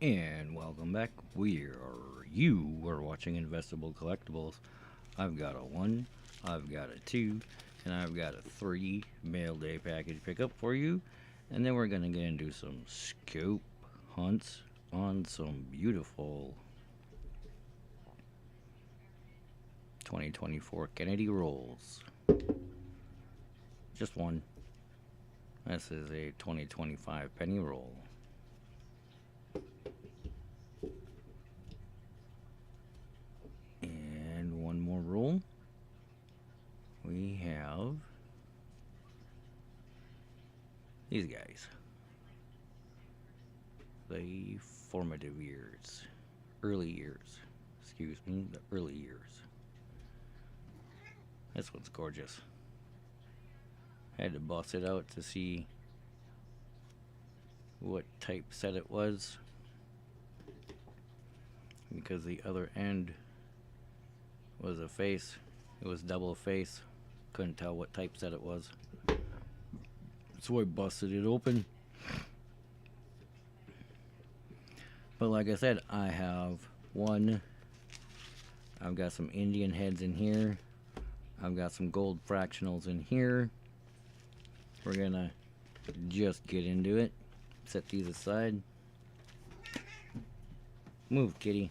And welcome back. You are watching Investable Collectibles. I've got a 1, I've got a 2, and I've got a 3 mail day package pickup for you. And then we're going to get into some scope hunts on some beautiful 2024 Kennedy rolls. Just one. This is a 2025 penny roll. And one more roll. We have these guys. The formative years. Early years. Excuse me, the early years. This one's gorgeous. I had to bust it out to see what type set it was, because the other end was a face. It was double face. Couldn't tell what type set it was, so I busted it open. But like I said, I have one. I've got some Indian heads in here. I've got some gold fractionals in here. We're gonna just get into it. Set these aside. Move, kitty.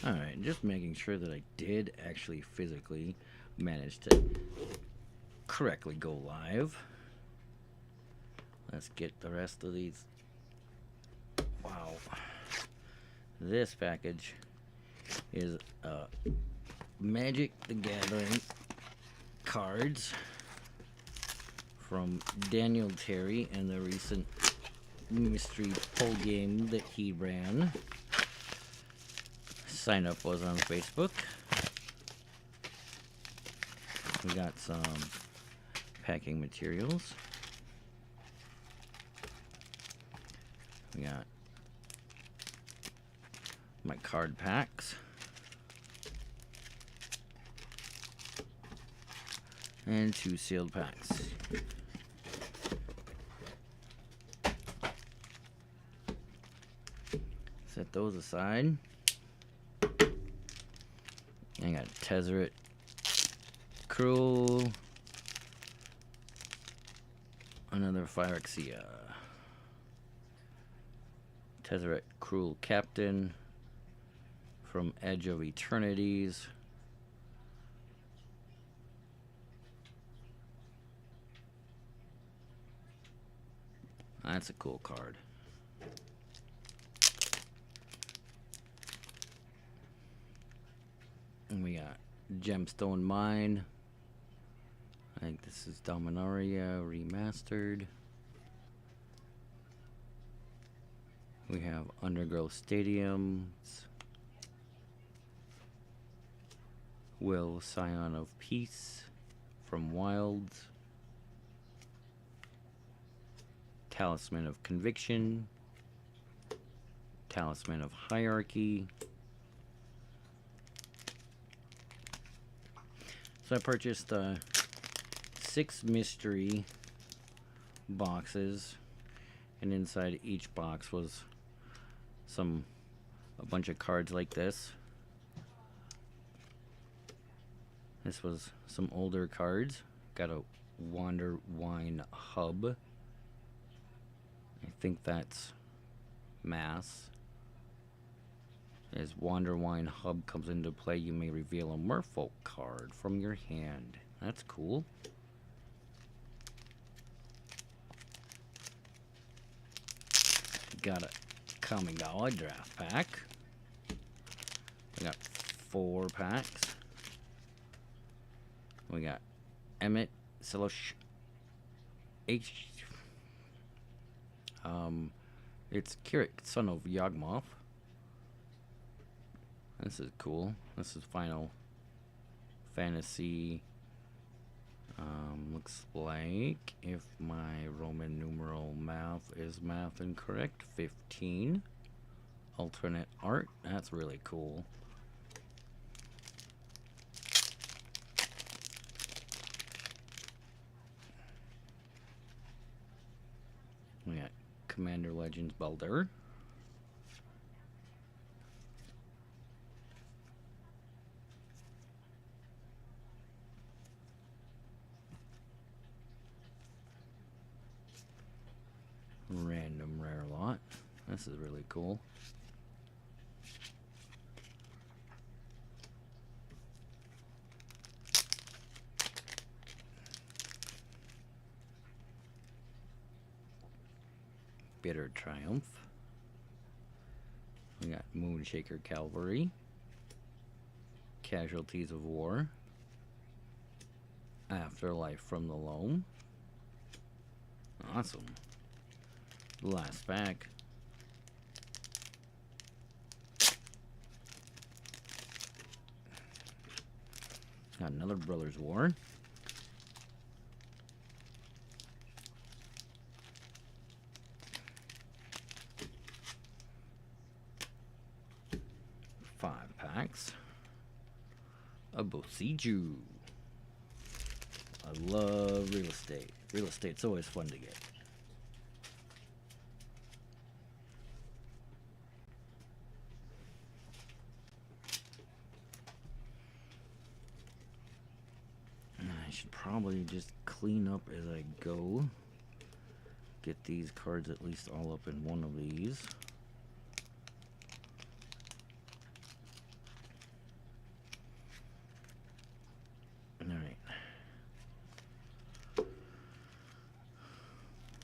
Alright, just making sure that I did actually physically manage to correctly go live. Let's get the rest of these. Wow. This package is Magic the Gathering cards from Daniel Terry and the recent mystery pull game that he ran. Sign up was on Facebook. We got some packing materials. We got my card packs. And 2 sealed packs. Set those aside. I got Tezzeret Cruel, another Phyrexia, Tezzeret Cruel Captain from Edge of Eternities, that's a cool card. And we got Gemstone Mine. I think this is Dominaria remastered. We have Undergrowth Stadiums. Will Scion of Peace from Wilds. Talisman of Conviction. Talisman of Hierarchy. So I purchased 6 mystery boxes, and inside each box was a bunch of cards like this. This was some older cards. Got a Wander Wine Hub. I think that's Mass. As Wander Wine Hub comes into play, you may reveal a Merfolk card from your hand. That's cool. Got a Kamigawa draft pack. We got 4 packs. We got Emmett, H. It's Kirik, son of Yawgmoth. This is cool. This is Final Fantasy. Looks like, if my Roman numeral math is math incorrect, 15. Alternate art. That's really cool. We got Commander Legends Baldur. Random rare lot. This is really cool. Bitter Triumph. We got Moonshaker Cavalry. Casualties of War. Afterlife from the Loam. Awesome. Last pack. Got another Brothers War. Five packs. A Bosiju. I love real estate. Real estate's always fun to get. I should probably just clean up as I go. Get these cards at least all up in one of these. Alright.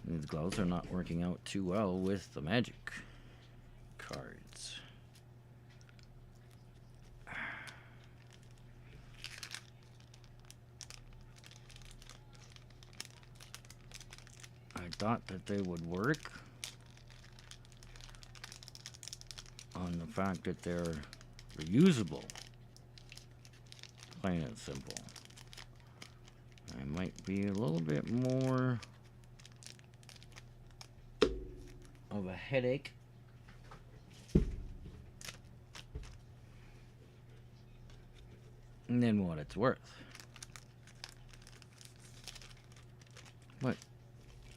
These gloves are not working out too well with the magic cards. I thought that they would work on the fact that they're reusable. Plain and simple. I might be a little bit more of a headache than what it's worth. But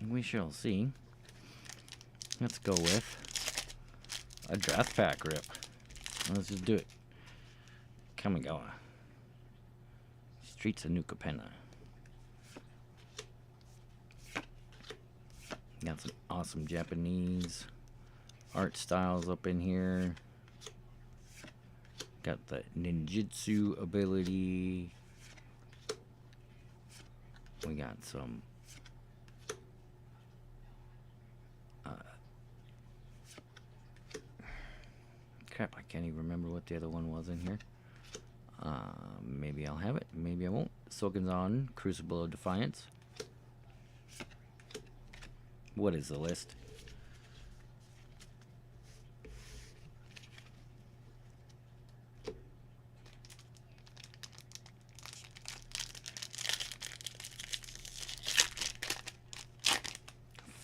we shall see. Let's go with a draft pack rip. Let's just do it. Kamigawa. Streets of New Capenna. Got some awesome Japanese art styles up in here. Got the ninjutsu ability. We got some crap, I can't even remember what the other one was in here. Maybe I'll have it, maybe I won't. Sokenzan, Crucible of Defiance. What is the list?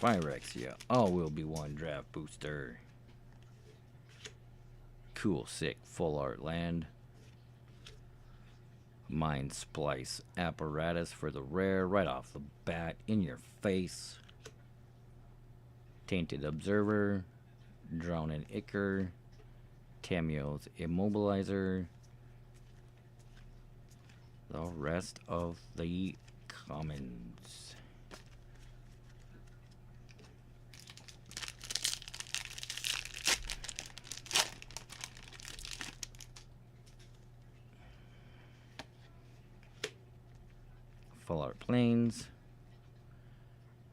Phyrexia, all will be one draft booster. Cool, sick, full art land. Mind Splice apparatus for the rare, right off the bat, in your face. Tainted Observer, Drowning Ichor, Tamio's Immobilizer. The rest of the commons. Full Art Plains,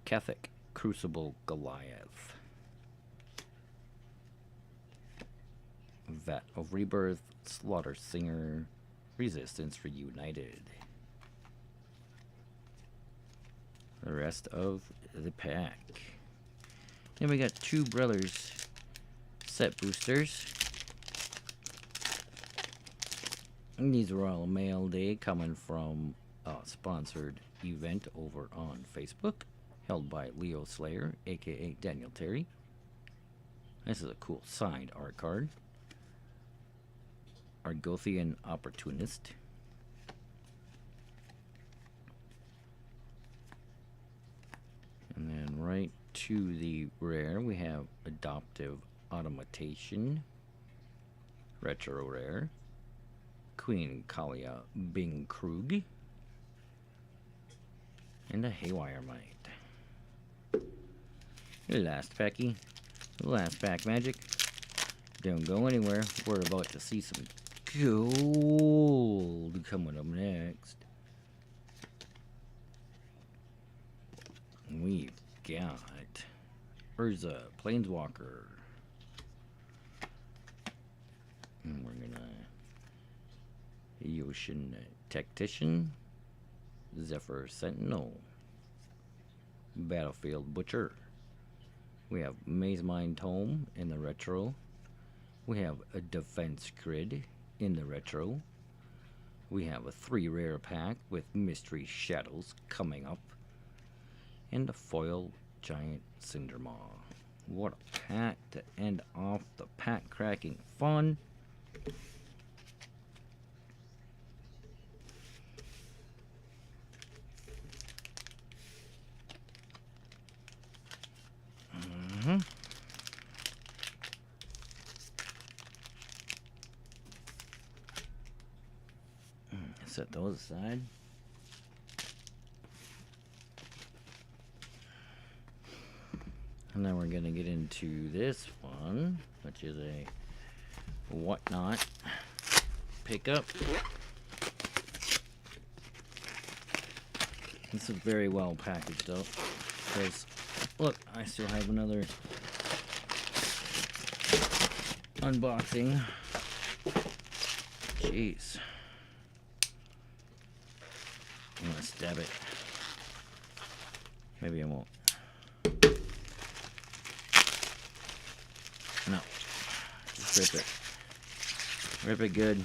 Catholic Crucible Goliath, Vat of Rebirth, Slaughter Singer, Resistance Reunited. the rest of the pack. Then we got Two Brothers set boosters. And these are all mail day, coming from a sponsored event over on Facebook, held by Leo Slayer, aka Daniel Terry. This is a cool signed art card. Argothian Opportunist. And then right to the rare, we have Adoptive Automation, retro rare. Queen Kalia Bing Krug, and a Haywire Mite. Last packy. Last pack magic. Don't go anywhere. We're about to see some gold coming up next. We've got Urza Planeswalker. And we're gonna Yoshin Tactician, Zephyr Sentinel, Battlefield Butcher. We have Maze Mind Tome in the retro. We have a Defense Grid in the retro. We have a 3 rare pack with Mystery Shadows coming up, and a foil Giant Cindermaw. What a pack to end off the pack cracking fun. Set those aside. And then we're gonna get into this one, which is a Whatnot pickup. This is very well packaged up. Because look, I still have another unboxing. Jeez. I'm gonna stab it. Maybe I won't. No. Just rip it. Rip it good.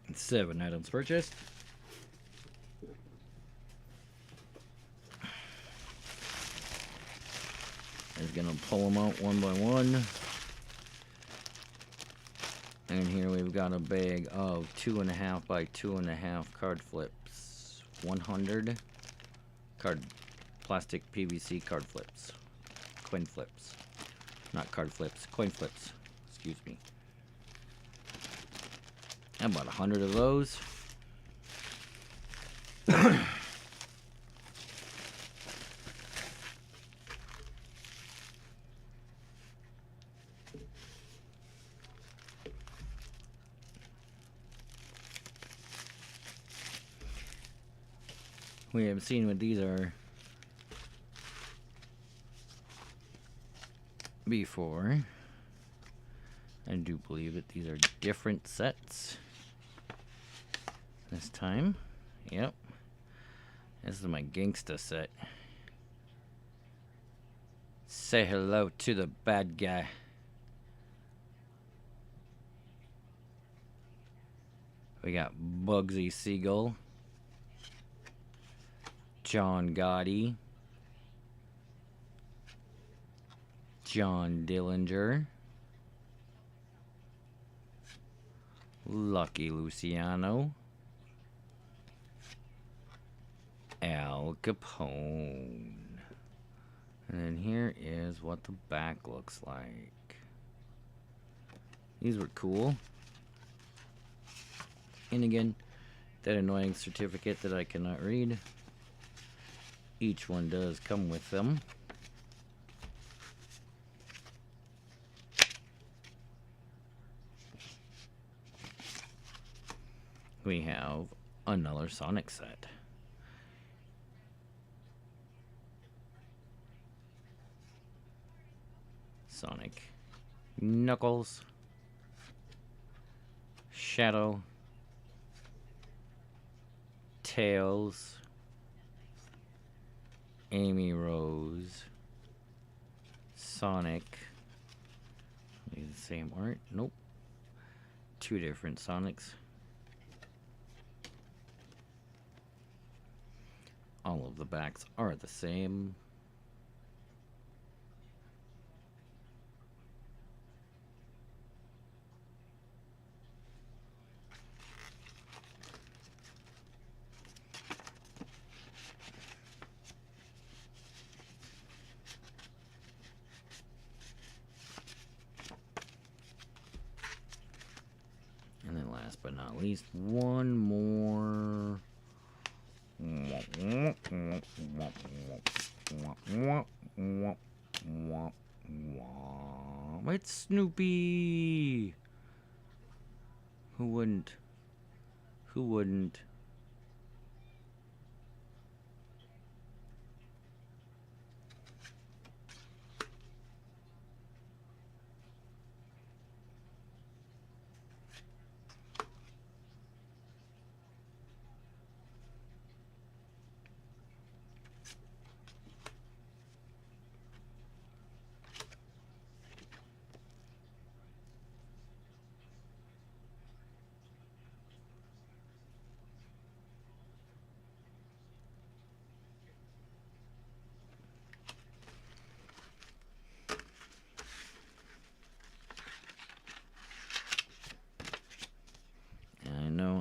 It's 7 items purchased. I'm gonna pull them out one by one. And here we've got a bag of 2.5 by 2.5 card flips. 100 card plastic PVC card flips. Coin flips. Not card flips, coin flips. Excuse me. About 100 of those. We have seen what these are before. I do believe that these are different sets this time. Yep. This is my gangsta set. Say hello to the bad guy. We got Bugsy Siegel, John Gotti, John Dillinger, Lucky Luciano, Al Capone. And then here is what the back looks like. These were cool. And again, that annoying certificate that I cannot read. Each one does come with them. We have another Sonic set. Knuckles, Shadow, Tails, Amy Rose, Sonic. The same art? Nope. Two different Sonics. All of the backs are the same. And then last but not least, one more. It's Snoopy. Who wouldn't? Who wouldn't?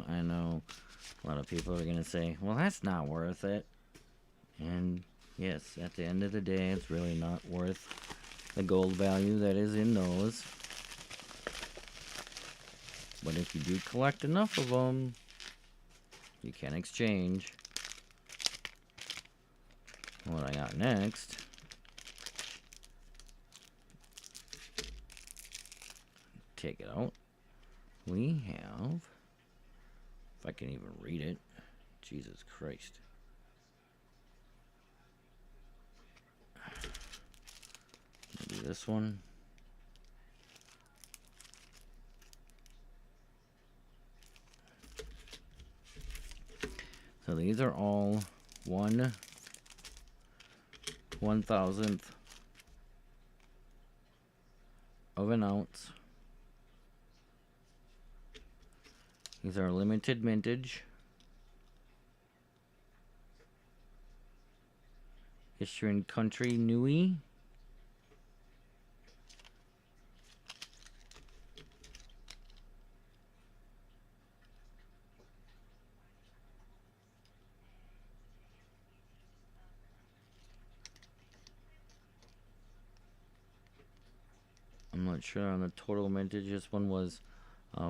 I know. A lot of people are going to say, well, that's not worth it. And yes, at the end of the day, it's really not worth the gold value that is in those. But if you do collect enough of them, you can exchange. What I got next, take it out. We have, if I can even read it, Jesus Christ. Do this one. So these are all 1/1000th of an ounce. These are limited mintage. History and Country Nui. I'm not sure on the total mintage. This one was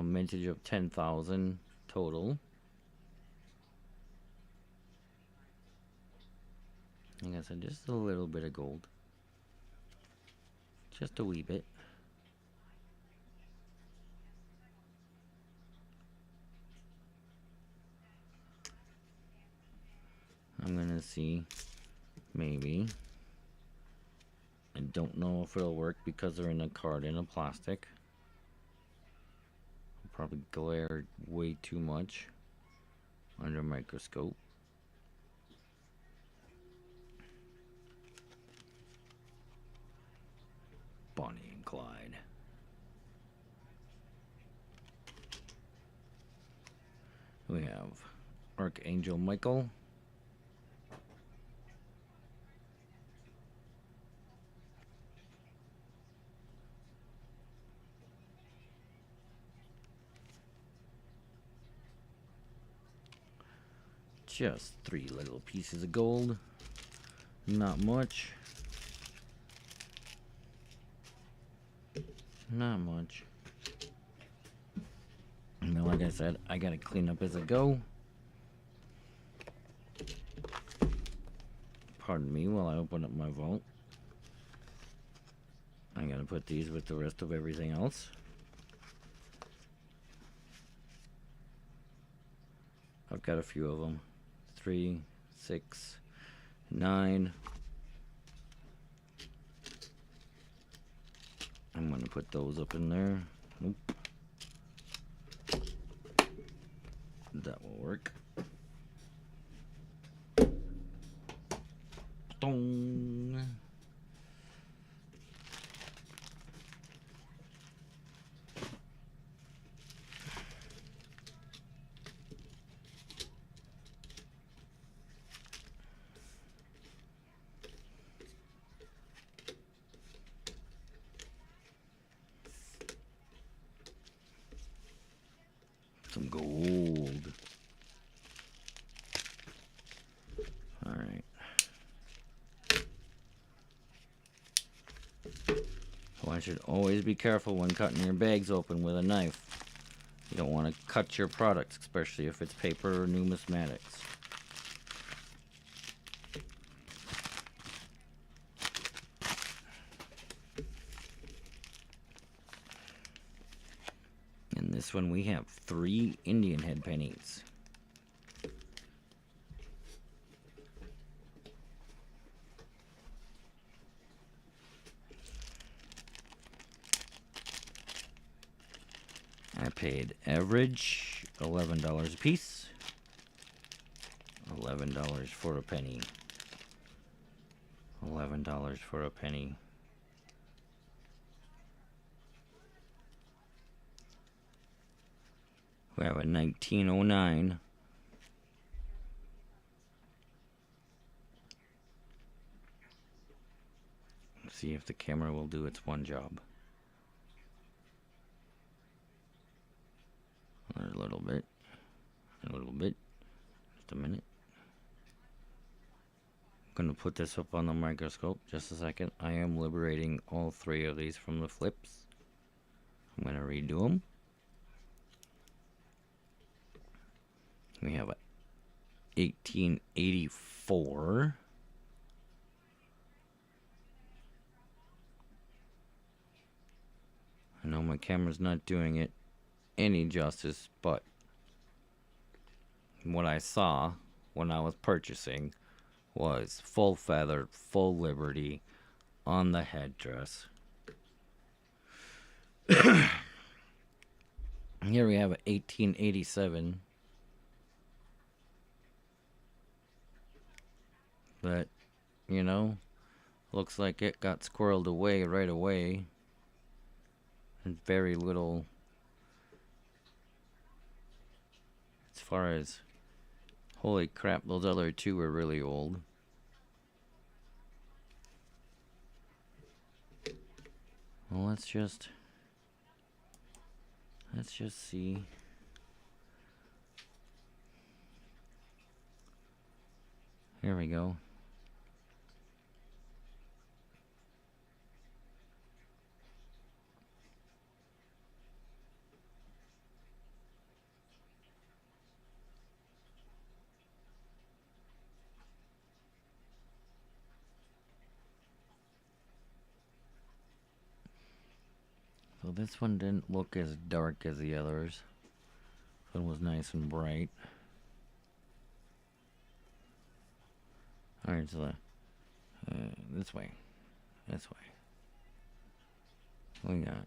mintage of 10,000 total. Like I said, just a little bit of gold. Just a wee bit. I'm gonna see, maybe. I don't know if it'll work because they're in a card in a plastic. I'll probably glare way too much under a microscope. Bonnie and Clyde. We have Archangel Michael. Just 3 little pieces of gold. Not much. Not much. And like I said, I gotta clean up as I go. Pardon me while I open up my vault. I'm gonna put these with the rest of everything else. I've got a few of them. 3, 6, 9. I'm gonna put those up in there. Nope. That will work. Dong. Some gold. All right. One should always be careful when cutting your bags open with a knife. You don't want to cut your products, especially if it's paper or numismatics. In this one we have 3 Indian head pennies. I paid average $11 a piece. $11 for a penny. $11 for a penny. We have a 1909. Let's see if the camera will do its one job. A little bit. A little bit. Just a minute. I'm going to put this up on the microscope. Just a second. I am liberating all 3 of these from the flips. I'm going to redo them. We have a 1884. I know my camera's not doing it any justice, but what I saw when I was purchasing was full feathered, full liberty on the headdress. Here we have an 1887. But, you know, looks like it got squirreled away right away. And very little as far as, holy crap, those other 2 were really old. Well, let's just see. Here we go. So this one didn't look as dark as the others. This one was nice and bright. Alright, so this way. This way. We got.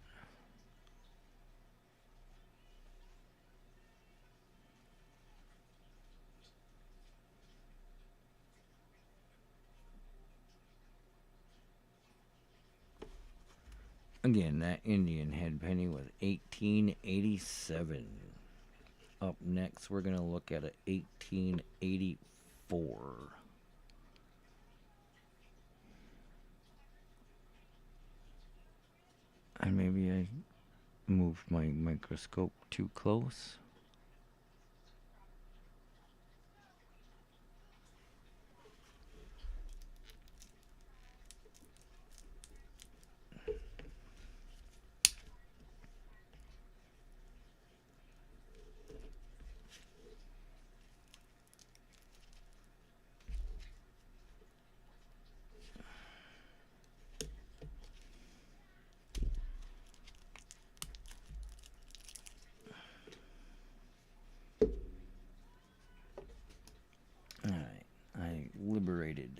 Again, that Indian head penny was 1887. Up next, we're going to look at a 1884. And maybe I moved my microscope too close. Alright, I liberated.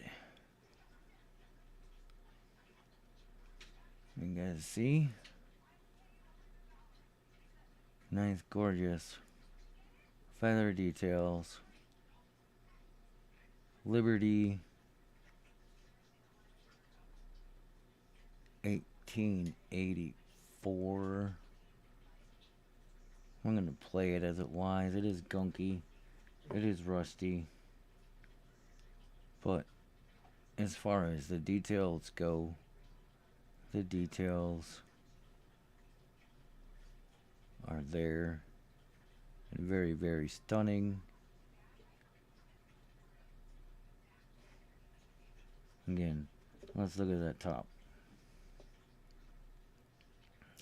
We guys see? Nice, gorgeous feather details. Liberty, 1884. I'm gonna play it as it lies. It is gunky. It is rusty. But as far as the details go, the details are there and very, very stunning. Again, let's look at that top,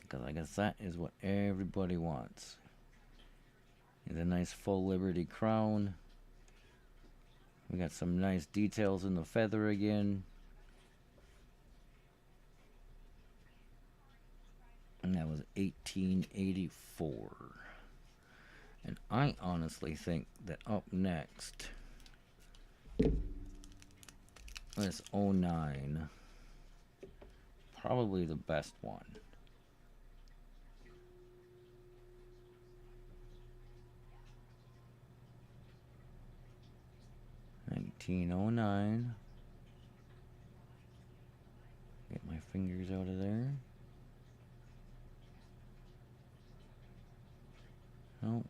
because I guess that is what everybody wants. It's a nice full Liberty crown. We got some nice details in the feather again. And that was 1884. And I honestly think that up next, this 09, probably the best one. $1909. Get my fingers out of there. Oh.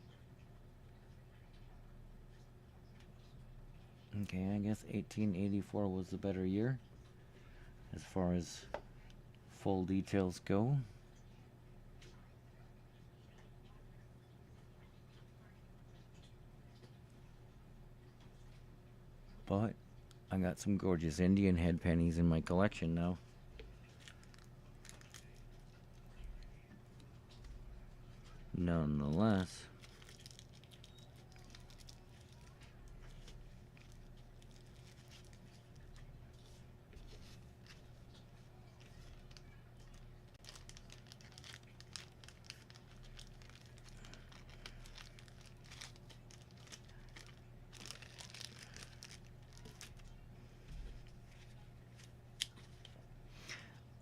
Okay, I guess 1884 was the better year as far as full details go. But I got some gorgeous Indian head pennies in my collection now. Nonetheless,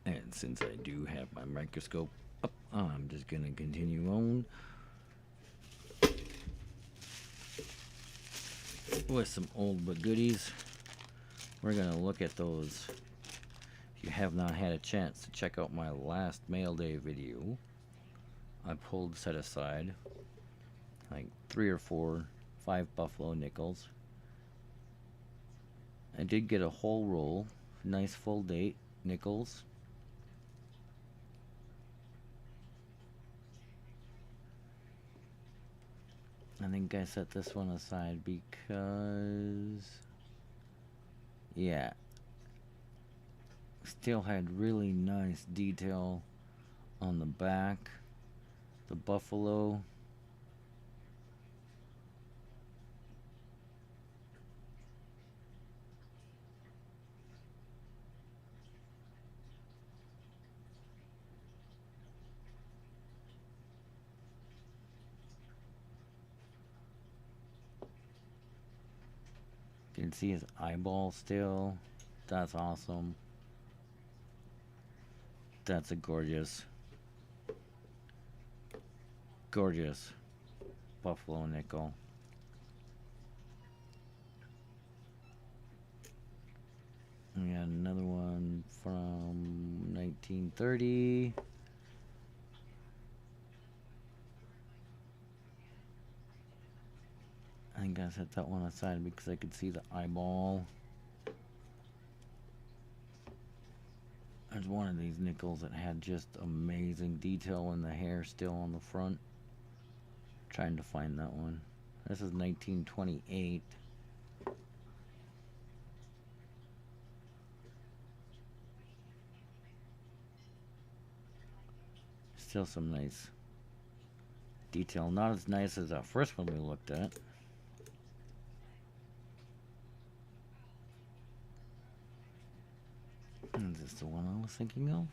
and since I do have my microscope up, I'm just gonna continue on with some old but goodies. We're gonna look at those. If you have not had a chance to check out my last mail day video, I pulled set aside like 3 or 4, 5 buffalo nickels. I did get a whole roll, nice full date nickels. I think I set this one aside because, yeah, still had really nice detail on the back. The buffalo, you can see his eyeball still. That's awesome. That's a gorgeous buffalo nickel. We got another one from 1930. I think I set that one aside because I could see the eyeball. There's one of these nickels that had just amazing detail in the hair still on the front. Trying to find that one. This is 1928. Still some nice detail. Not as nice as that first one we looked at. Is this the one I was thinking of?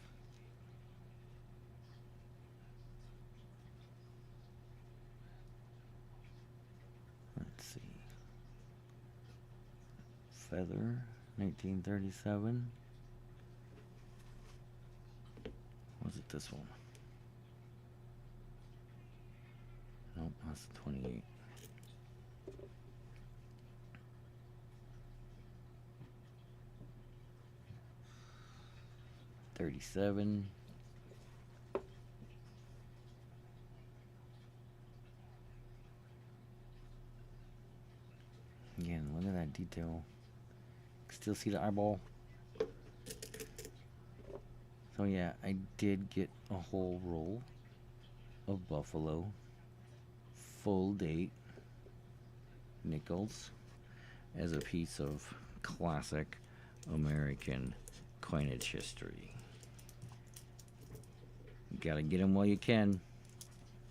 Let's see. Feather, 1937. Was it this one? Nope, that's 28. $37. Again, look at that detail. Still see the eyeball. So yeah, I did get a whole roll of Buffalo full date nickels as a piece of classic American coinage history. You gotta get them while you can.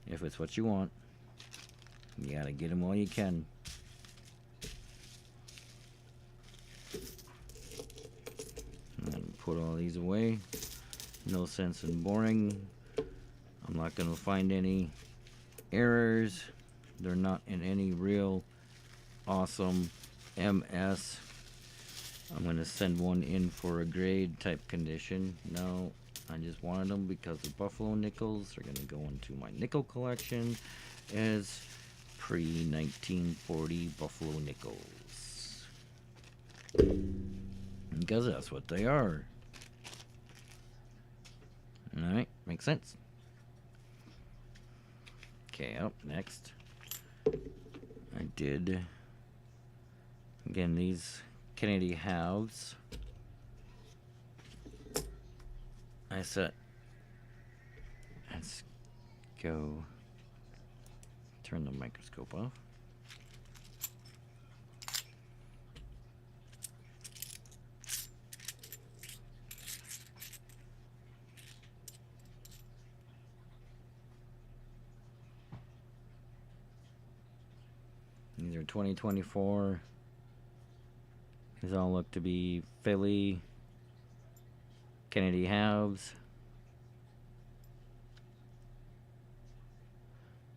If it's what you want, you gotta get them while you can. And put all these away. No sense in boring. I'm not gonna find any errors. They're not in any real awesome MS. I'm gonna send one in for a grade type condition. No, I just wanted them because the Buffalo nickels are gonna go into my nickel collection as pre-1940 Buffalo nickels. Because that's what they are. Alright, makes sense. Okay, up next. I did. Again, these Kennedy halves. I set. Let's go. Turn the microscope off. These are 2024. These all look to be Philly Kennedy halves.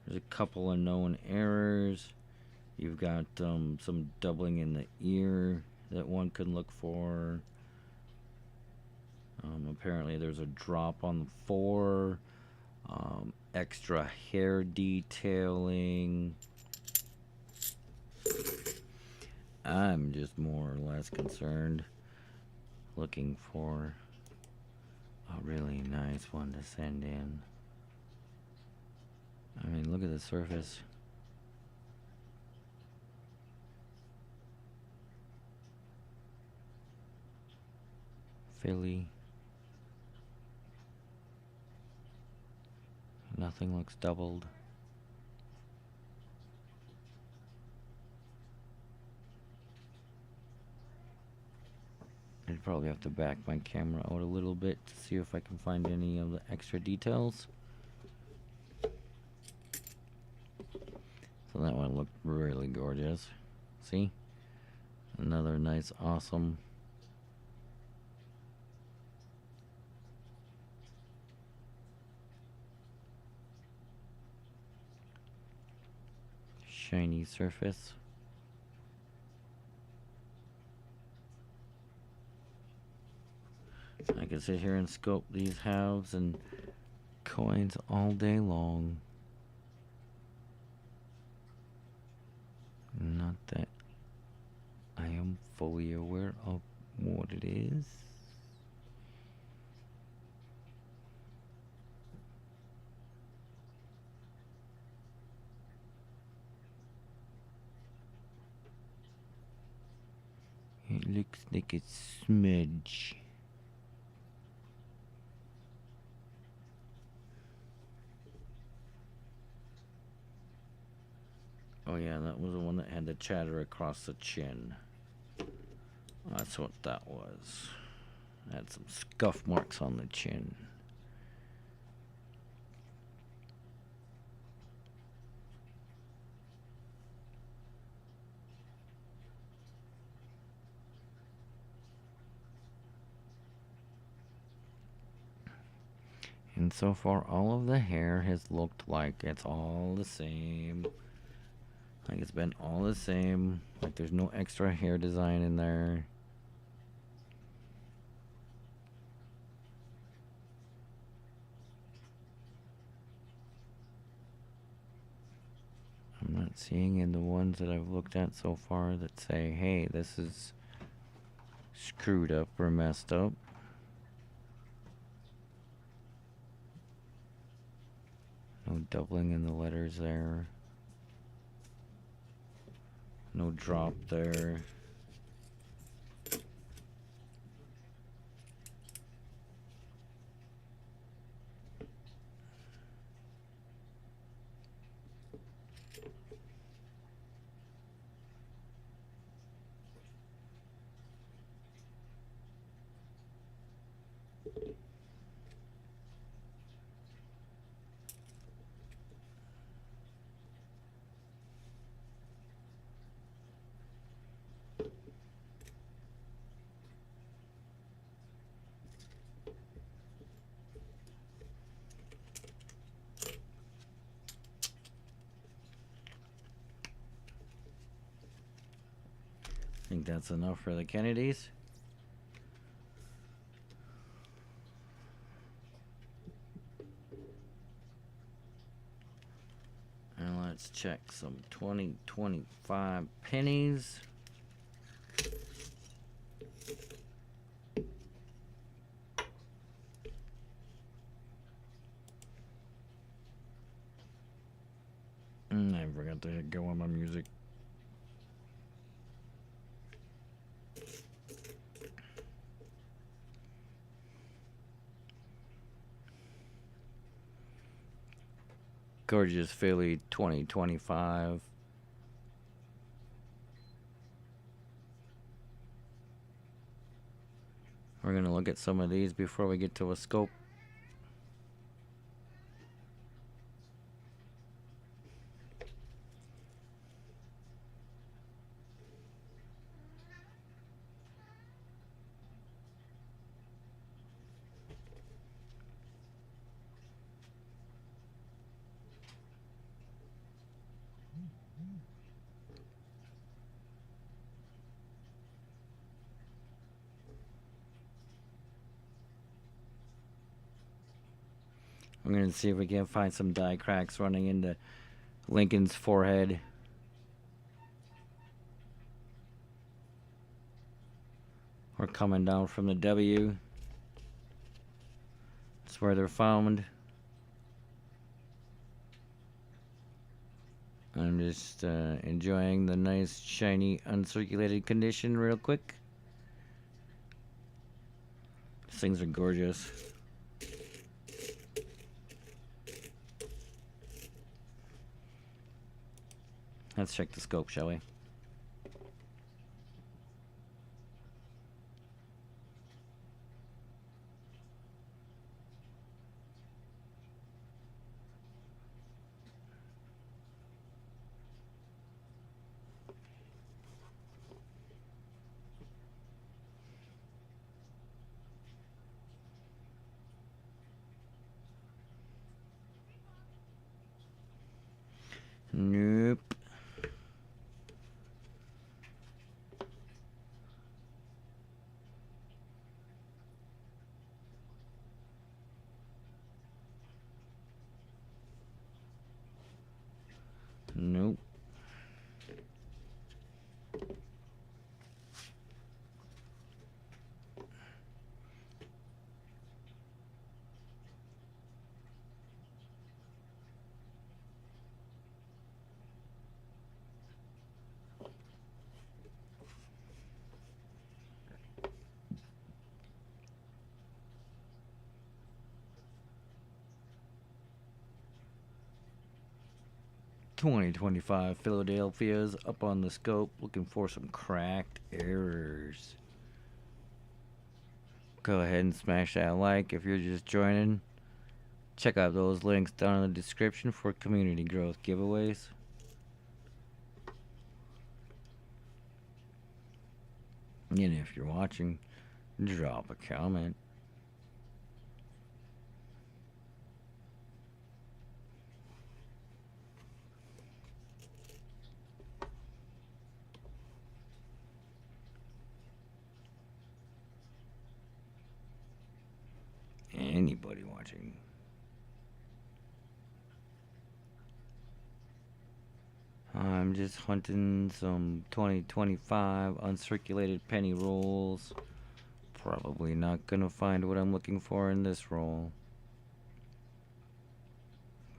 There's a couple of known errors. You've got some doubling in the ear that one could look for. Apparently there's a drop on the 4. Extra hair detailing. I'm just more or less concerned looking for a really nice one to send in. I mean, look at the surface. Philly. Nothing looks doubled. I'd probably have to back my camera out a little bit to see if I can find any of the extra details. So that one looked really gorgeous. See? Another nice, awesome shiny surface. I could sit here and scope these halves and coins all day long. Not that I am fully aware of what it is. It looks like a smudge. Oh yeah, that was the one that had the chatter across the chin. That's what that was. Had some scuff marks on the chin. And so far, all of the hair has looked like it's all the same. Like it's been all the same. Like there's no extra hair design in there. not seeing in the ones that I've looked at so far that say, hey, this is screwed up or messed up. No doubling in the letters there. No drop there. I think that's enough for the Kennedys. And let's check some 2025 pennies. I forgot to hit go on my music. Gorgeous Philly 2025. We're going to look at some of these before we get to a scope. I'm going to see if we can find some die cracks running into Lincoln's forehead. Or coming down from the W. That's where they're found. I'm just enjoying the nice, shiny, uncirculated condition real quick. These things are gorgeous. Let's check the scope, shall we? Nope. Nope. $20.25 Philadelphia's up on the scope, looking for some cracked errors. Go ahead and smash that like if you're just joining. Check out those links down in the description for community growth giveaways. And if you're watching, drop a comment. Anybody watching. I'm just hunting some 2025 uncirculated penny rolls. Probably not gonna find what I'm looking for in this roll,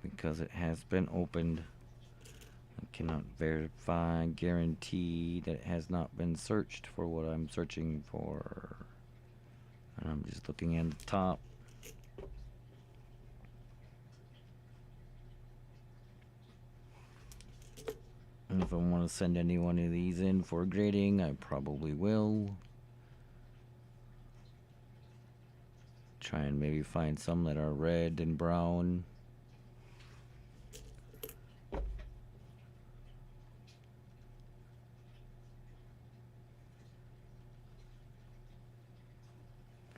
because it has been opened. I cannot verify, guarantee that it has not been searched for what I'm searching for. And I'm just looking at the top. And if I want to send any one of these in for grading, I probably will. Try and maybe find some that are red and brown.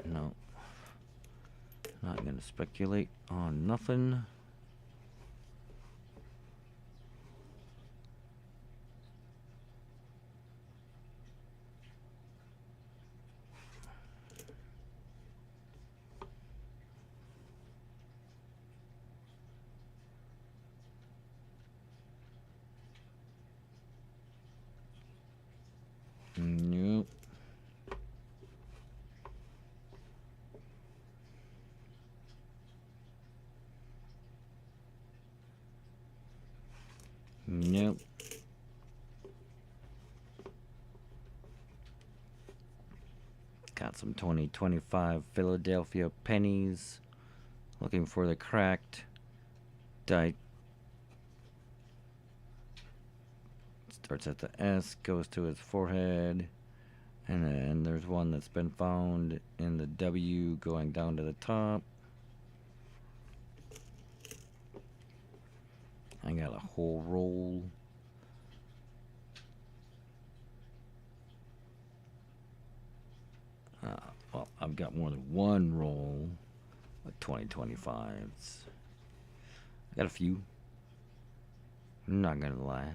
No. Not gonna speculate on nothing. Nope. Nope. Got some 2025 Philadelphia pennies. Looking for the cracked die. Starts at the S, goes to his forehead, and then there's one that's been found in the W going down to the top. I got a whole roll. Well, I've got more than one roll of 2025s. I got a few. I'm not gonna lie.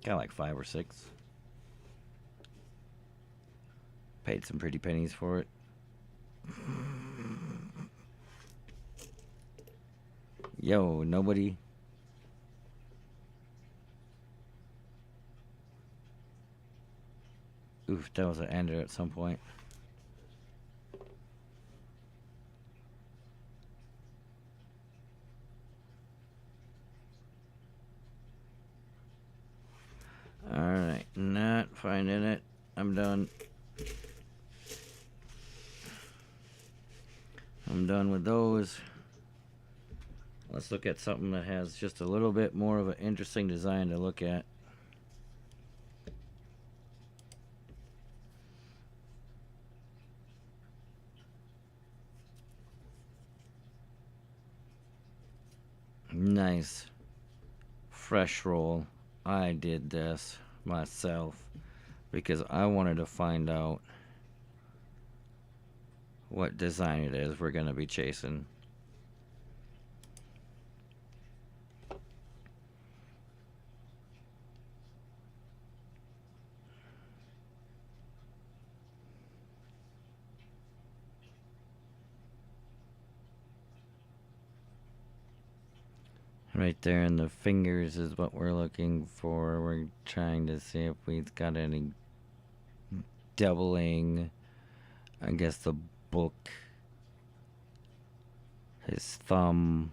Got like 5 or 6. Paid some pretty pennies for it. Yo, nobody. Oof, that was an ender at some point. Alright, not finding it. I'm done. I'm done with those. Let's look at something that has just a little bit more of an interesting design to look at. Nice. Fresh roll. I did this myself because I wanted to find out what design it is we're going to be chasing. Right there in the fingers is what we're looking for. We're trying to see if we've got any doubling. I guess the book, his thumb.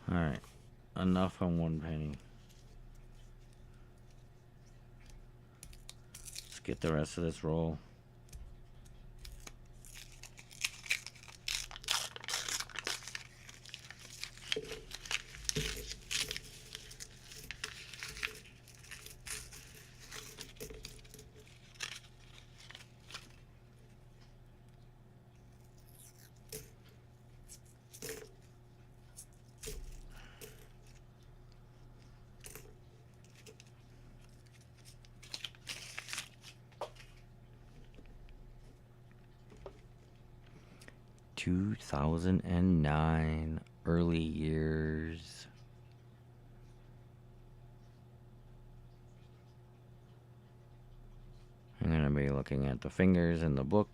Alright, enough on 1 penny. Let's get the rest of this roll. 2009, early years. I'm going to be looking at the fingers in the book.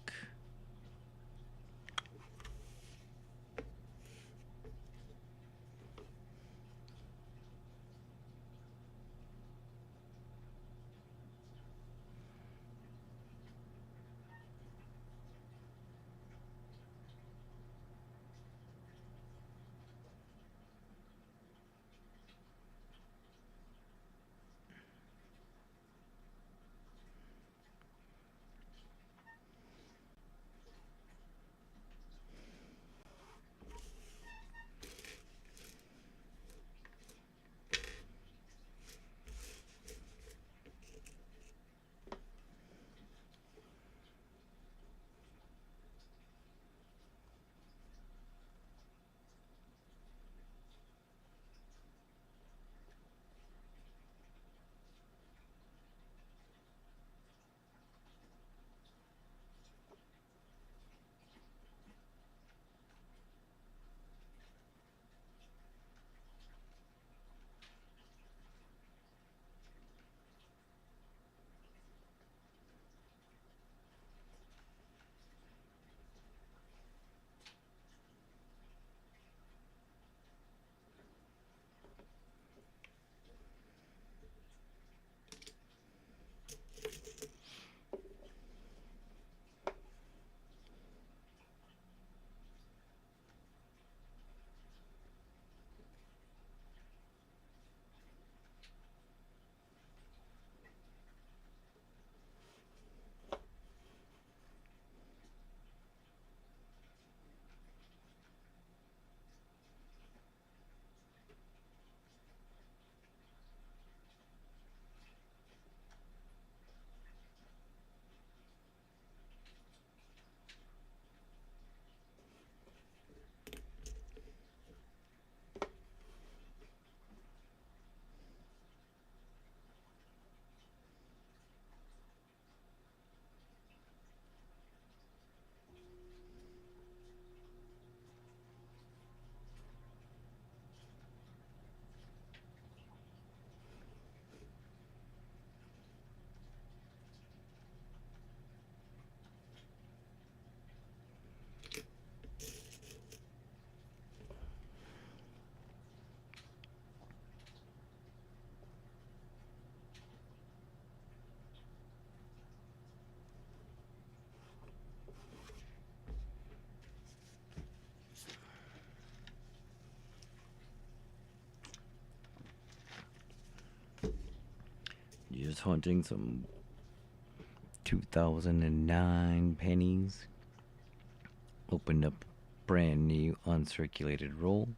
Just hunting some 2009 pennies. Opened up brand new uncirculated roll.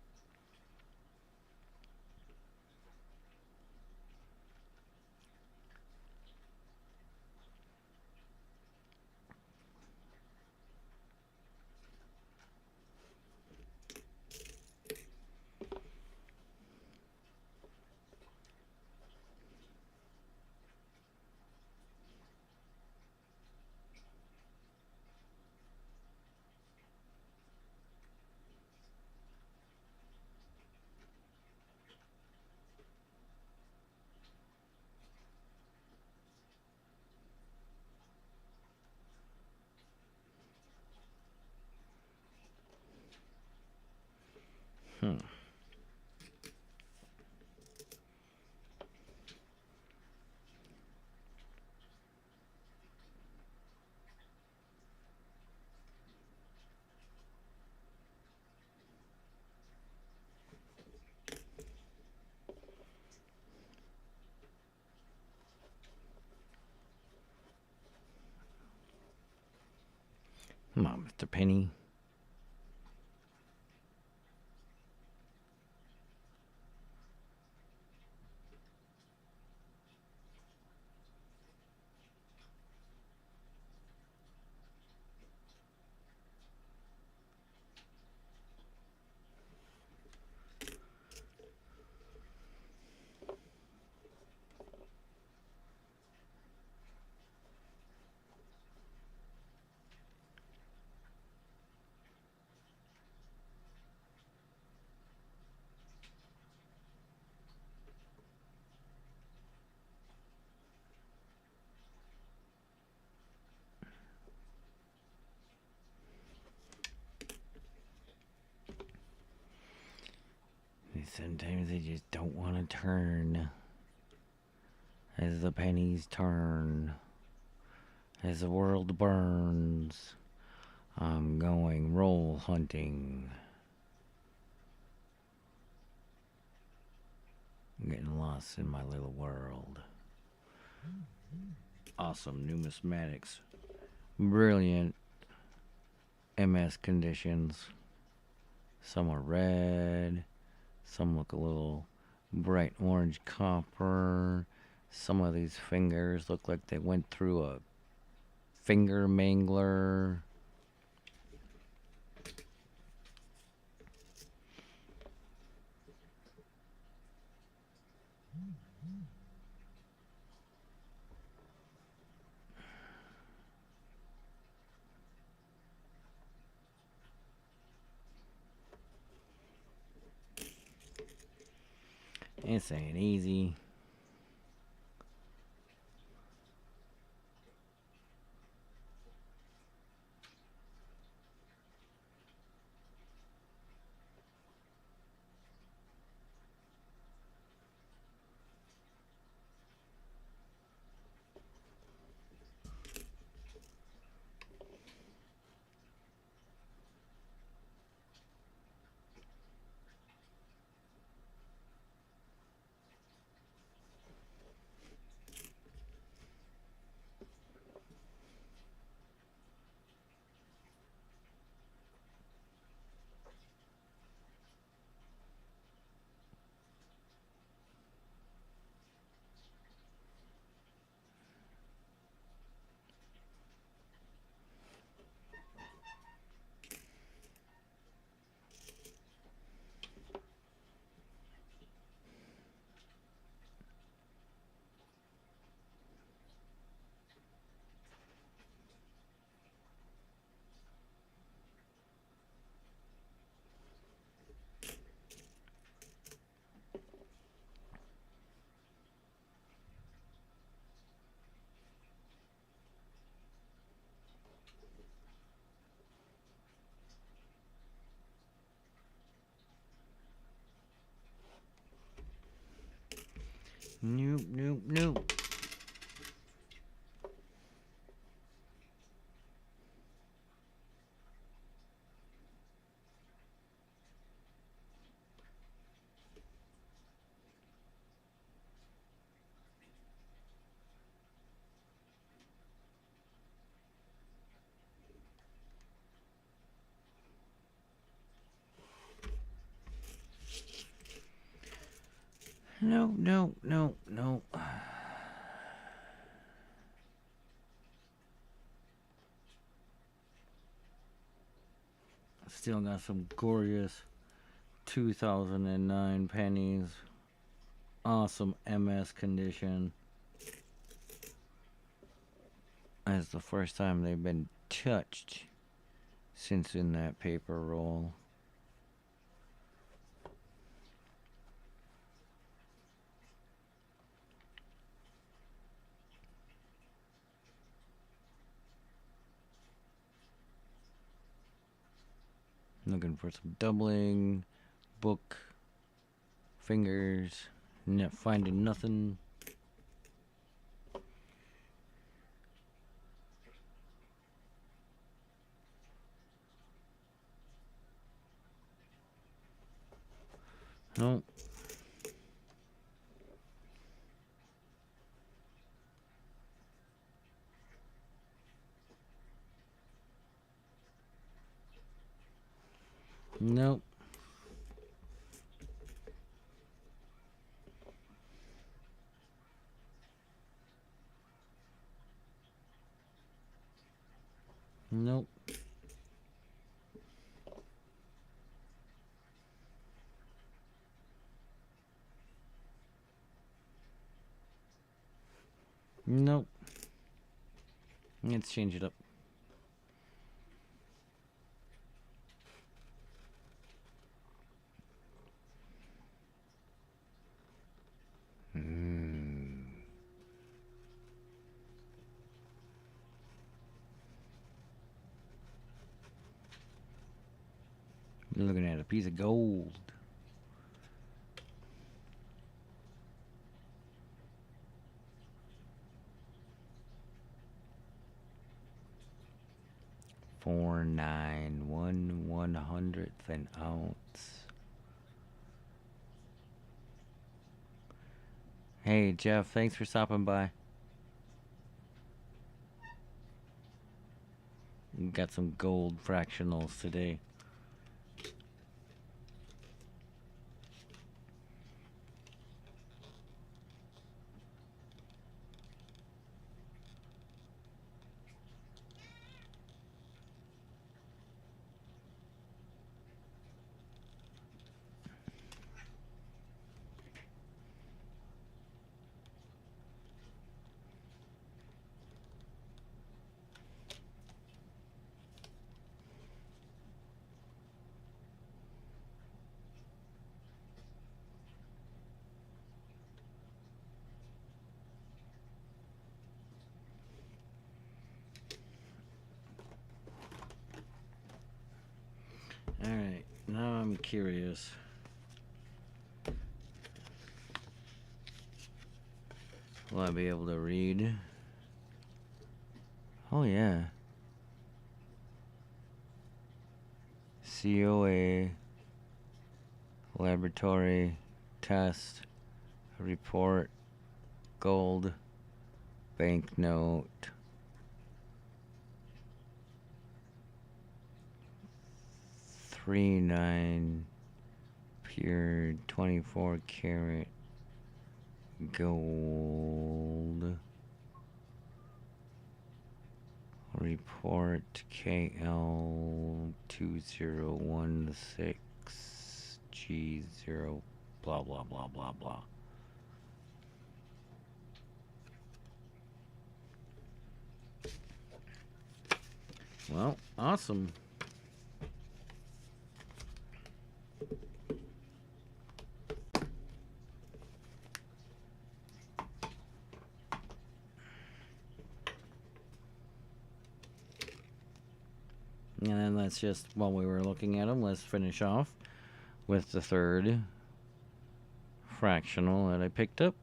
Come on, Mr. Penny. Sometimes I just don't want to turn. As the pennies turn, as the world burns, I'm going roll hunting. I'm getting lost in my little world. Awesome numismatics. Brilliant MS conditions. Some are red. Some look a little bright orange copper. Some of these fingers look like they went through a finger mangler. This ain't easy. Nope, nope, nope. No, no, no, no. Still got some gorgeous 2009 pennies. Awesome MS condition. That's the first time they've been touched since in that paper roll. Looking for some doubling, book, fingers, not finding nothing. Nope. Nope. Nope. Nope. Let's change it up. You're looking at a piece of gold. .491 1/100th an ounce. Hey Jeff, thanks for stopping by. Got some gold fractionals today. Alright, now I'm curious. Will I be able to read? Oh yeah. COA, laboratory, test, report, gold, banknote, .39 pure 24 karat gold. Report KL 2016 G0 blah blah blah blah blah. Well, awesome. And then let's just, while we were looking at them, let's finish off with the third fractional that I picked up.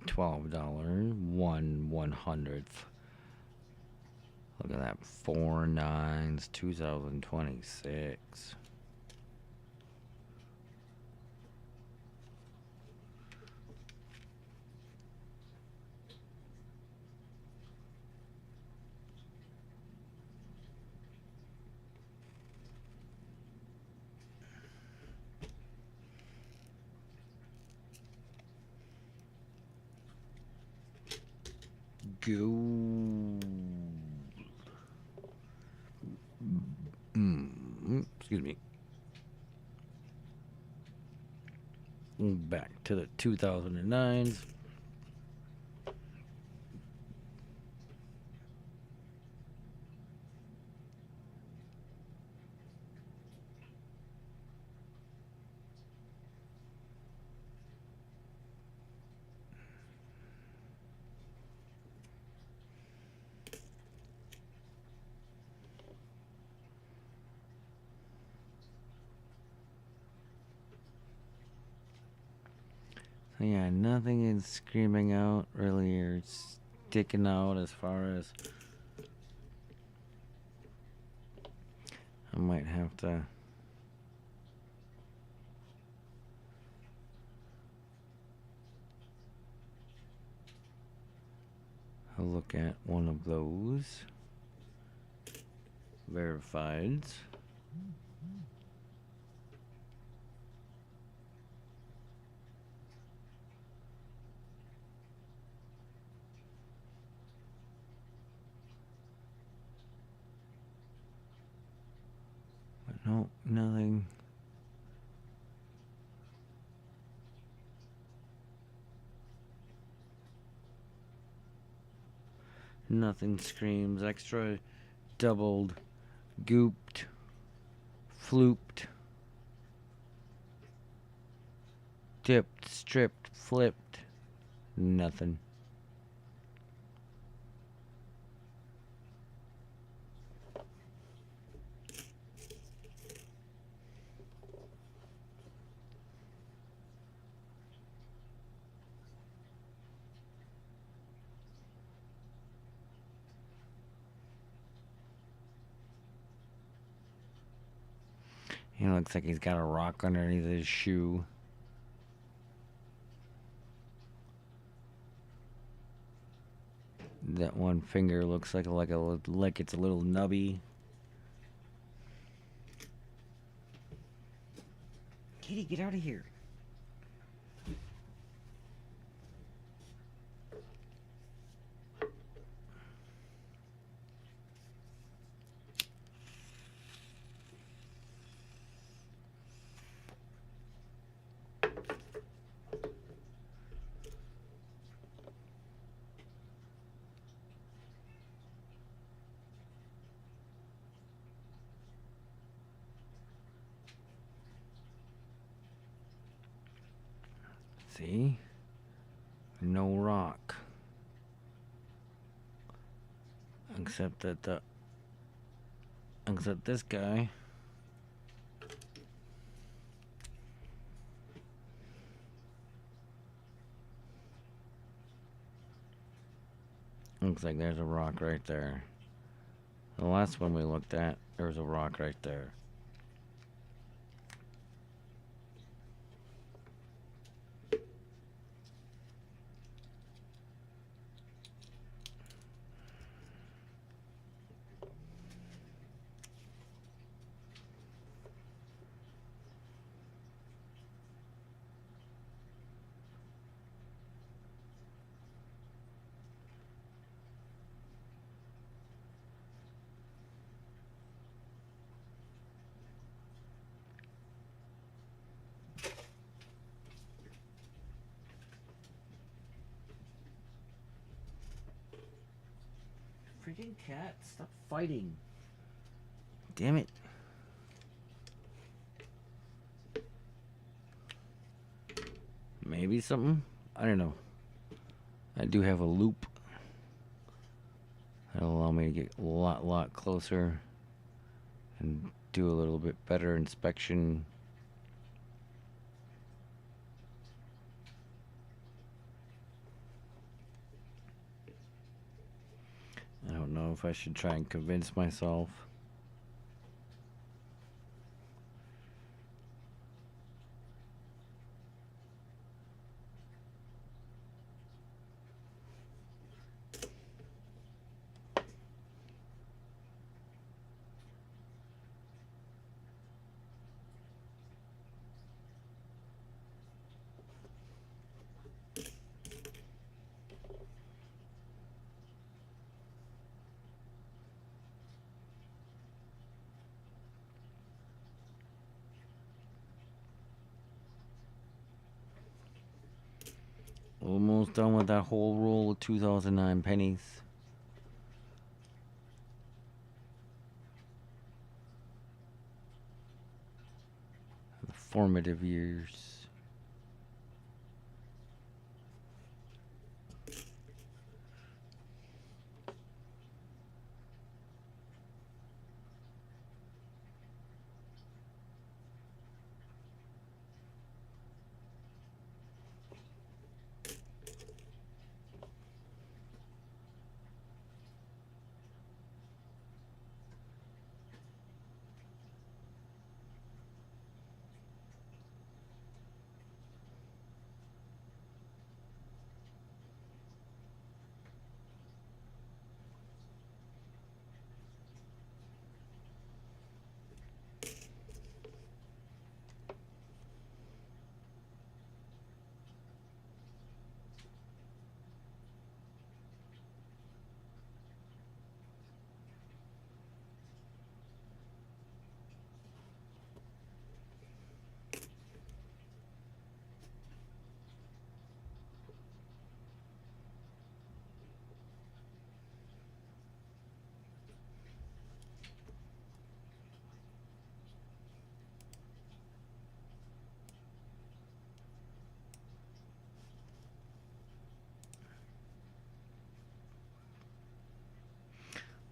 $12 1/100th. Look at that, 4 9s 2026. Gold. Excuse me. Back to the 2009s. So yeah, nothing is screaming out really or sticking out as far as I might have to look at one of those verifieds. But no, nothing. Nothing screams extra, doubled, gooped, flooped, dipped, stripped, flipped. Nothing. He looks like he's got a rock underneath his shoe. That one finger looks like it's a little nubby. Kitty, get out of here. See? No rock. Except this guy. Looks like there's a rock right there. The last one we looked at, there was a rock right there. Freaking cat, stop fighting. Damn it. Maybe something? I don't know. I do have a loop. That'll allow me to get a lot closer and do a little bit better inspection. I don't know if I should try and convince myself. Almost done with that whole roll of 2009 pennies. The formative years.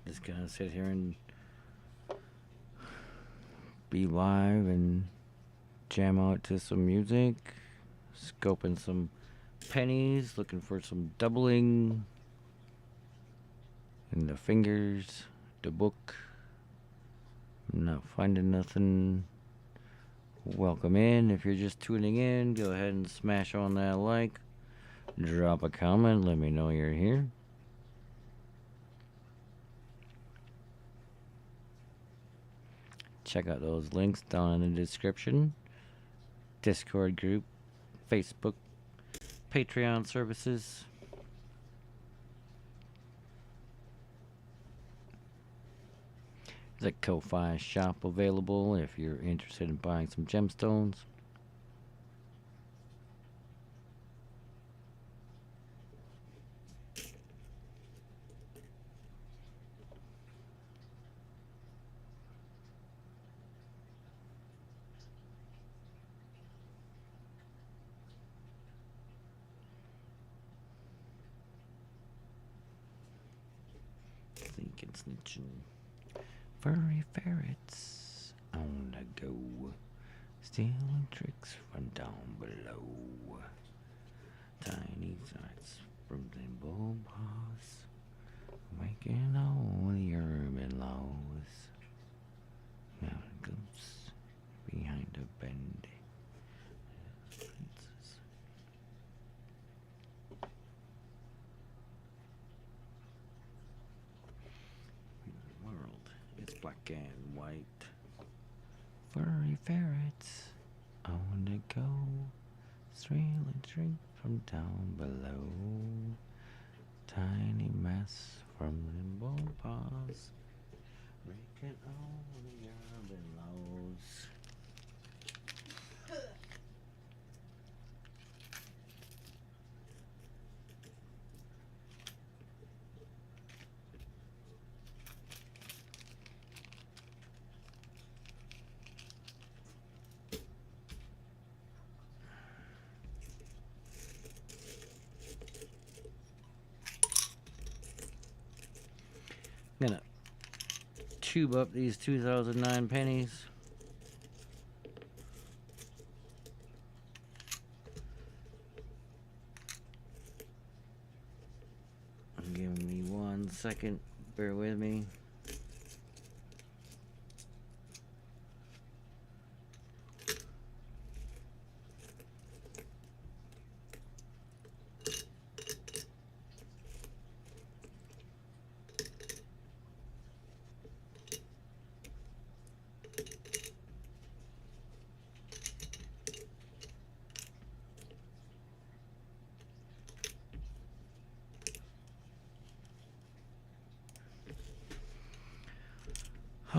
Just gonna sit here and be live and jam out to some music, scoping some pennies, looking for some doubling in the fingers, the book. I'm not finding nothing. welcome in. If you're just tuning in, go ahead and smash on that like. Drop a comment. Let me know you're here. Check out those links down in the description. Discord group, Facebook, Patreon services. There's a Ko-Fi shop available if you're interested in buying some gemstones. Thinking, snitching. Furry ferrets on the go, stealing tricks from down below. Tiny sights from them bull paws, making all the urban laws. Now it goes behind a bend. Black and white. Furry ferrets on the go, stealing drink from down below. Tiny mess from them bull paws, making all the urban laws. I'm gonna tube up these 2009 pennies. Give me 1 second, bear with me.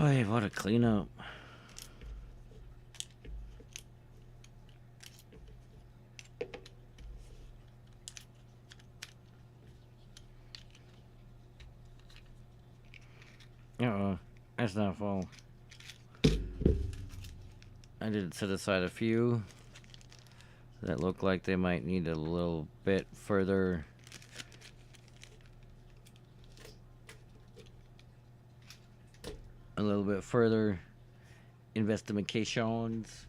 Oh, what a cleanup. That's not full. I did set aside a few that look like they might need a little bit further investigations.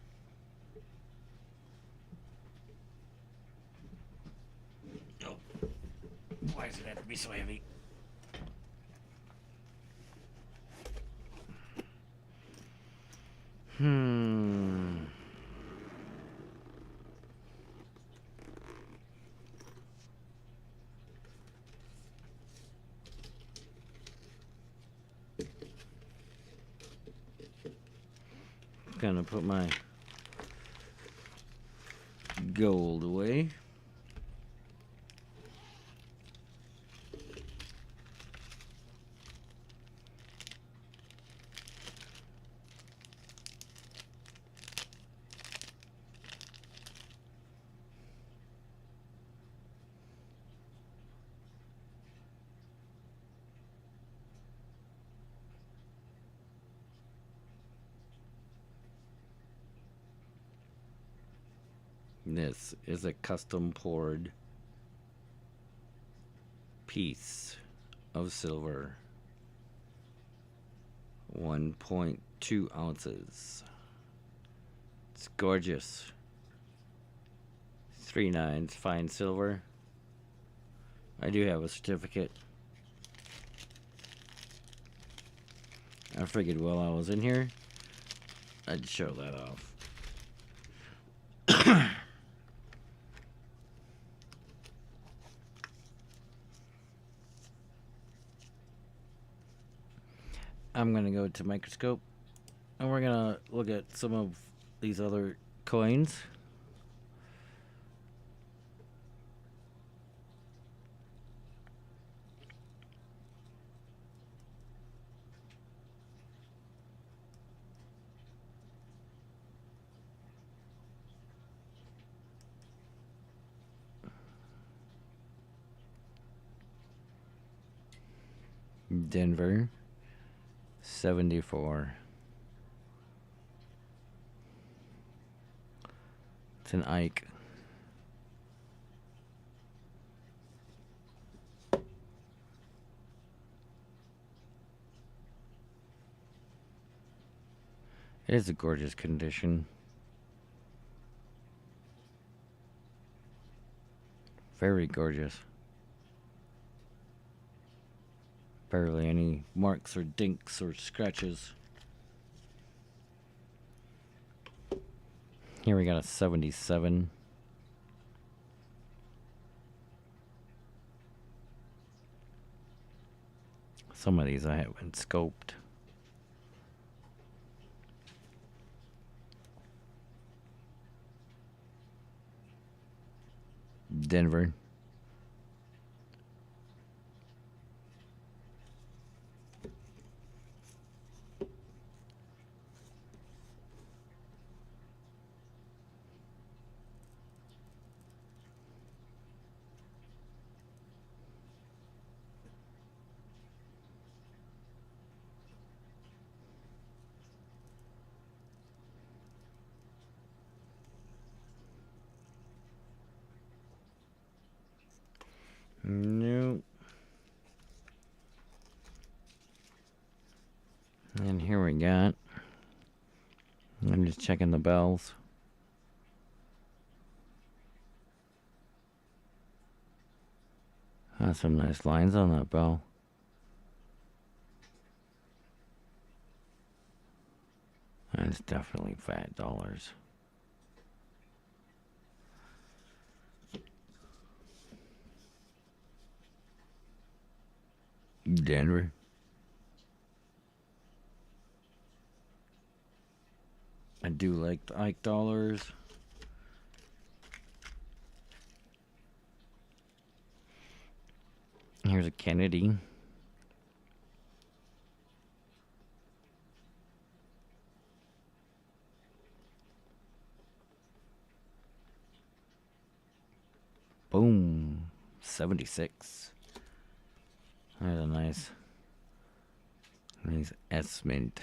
Oh, why does it have to be so heavy? Gonna put my gold away. This is a custom poured piece of silver, 1.2 ounces. It's gorgeous. 3/9 fine silver. I do have a certificate. I figured while I was in here, I'd show that off. I'm gonna go to microscope and we're gonna look at some of these other coins. Denver 74. It's an Ike. It is a gorgeous condition. Very gorgeous. Barely any marks or dinks or scratches. Here we got a 77. Some of these I haven't scoped. Denver. Nope. And here we got. I'm just checking the bells. Some nice lines on that bell. And it's definitely fat dollars. Denver. I do like the Ike dollars. Here's a Kennedy. Boom. 76. There's a nice Esmond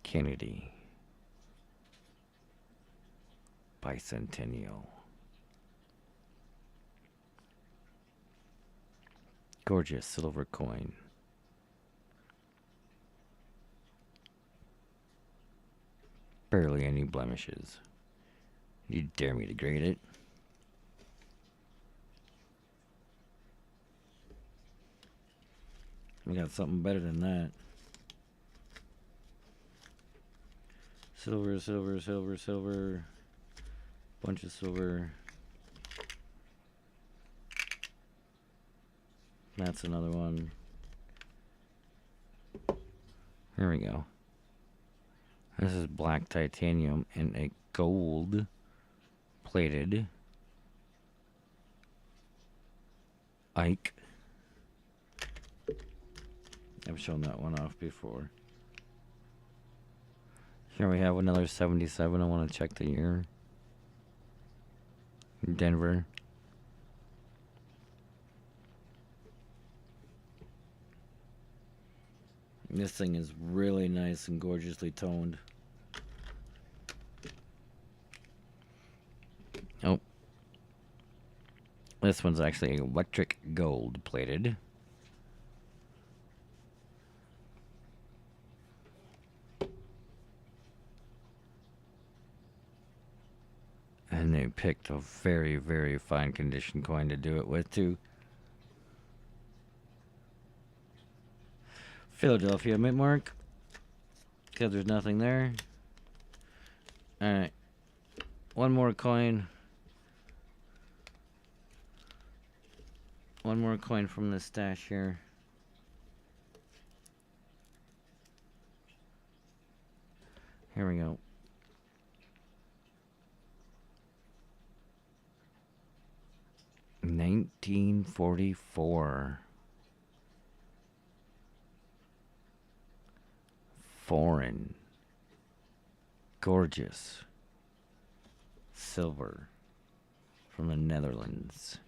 Kennedy Bicentennial. Gorgeous silver coin. Barely any blemishes. You dare me to grade it? We got something better than that. Silver, silver, silver, silver. Bunch of silver. That's another one. Here we go. This is black titanium and a gold plated Ike. I've shown that one off before. Here we have another 77. I want to check the year. Denver. This thing is really nice and gorgeously toned. Oh. This one's actually electric gold plated. And they picked a very, very fine condition coin to do it with, too. Philadelphia mint mark. Because there's nothing there. Alright. One more coin. One more coin from this stash here. Here we go. $1944. Foreign. Gorgeous. Silver. From the Netherlands.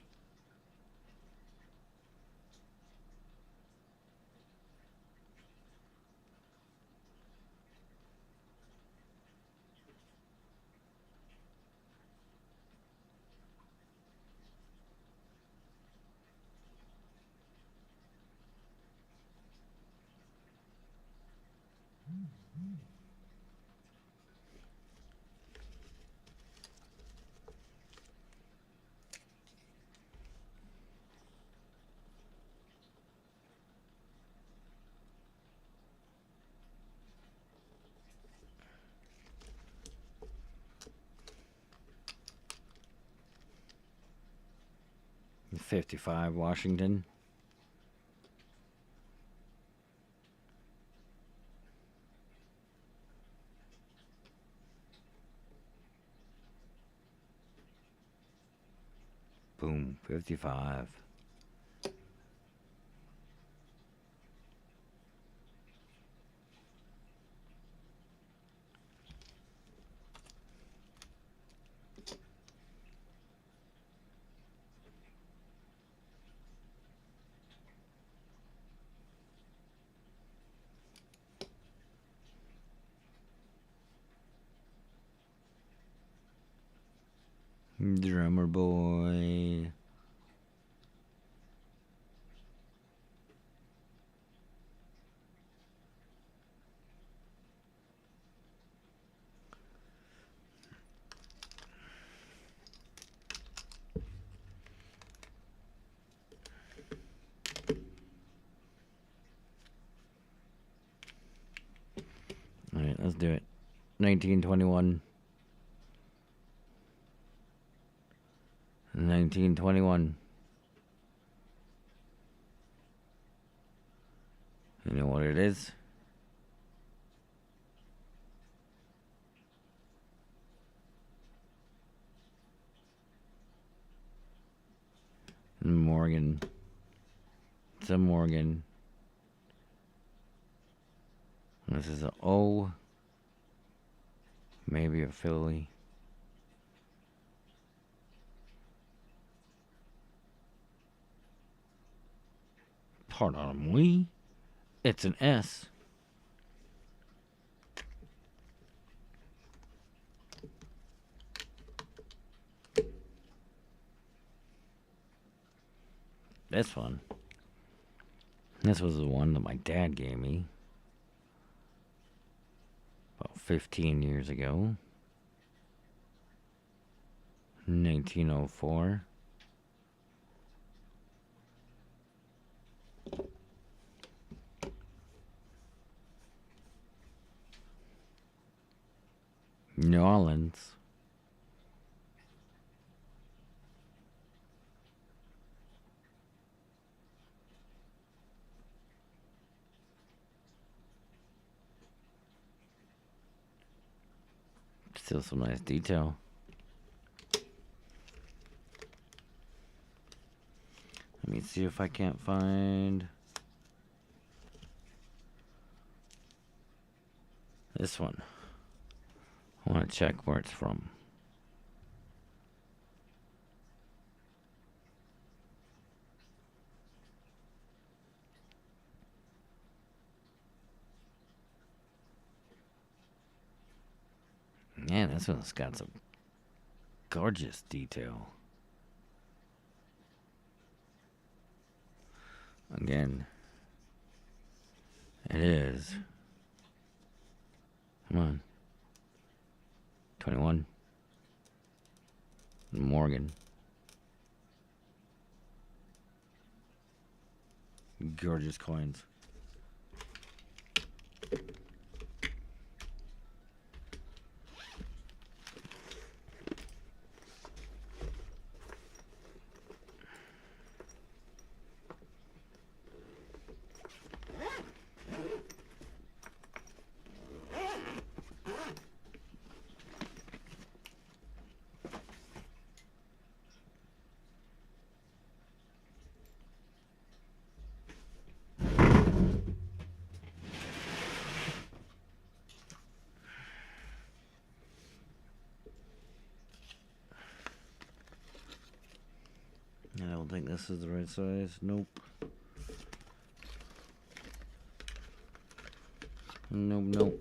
$55 Washington. Boom, 55. Drummer boy. All right, let's do it. 1921. 1921. You know what it is? Morgan. It's a Morgan. This is a O. Maybe a Philly. Pardon me. It's an S. This one. This was the one that my dad gave me about 15 years ago. 1904. New Orleans. Still some nice detail. Let me see if I can't find this one. I want to check where it's from. Man, this one's got some gorgeous detail. Again, it is. Come on. 21. Morgan. Gorgeous coins. don't think this is the right size. Nope. Nope, nope.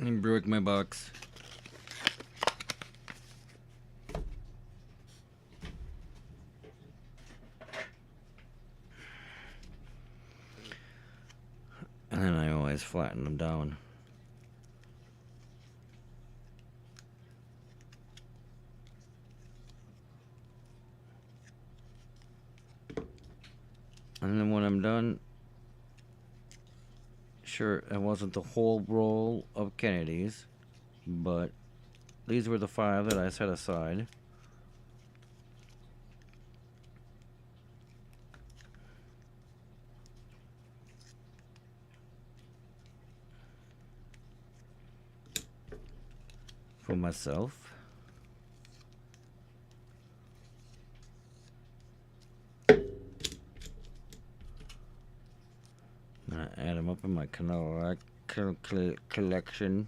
I broke my box. And then I always flatten them down. And then when I'm done, sure, it wasn't the whole roll of Kennedys, but these were the 5 that I set aside. For myself. I'm gonna add them up in my collection.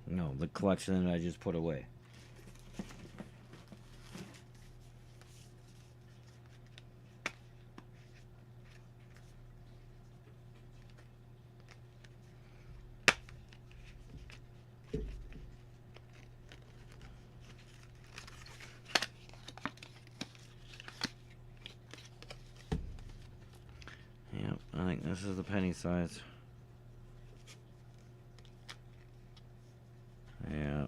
No, the collection that I just put away. Yep, I think this is the penny size. Yeah.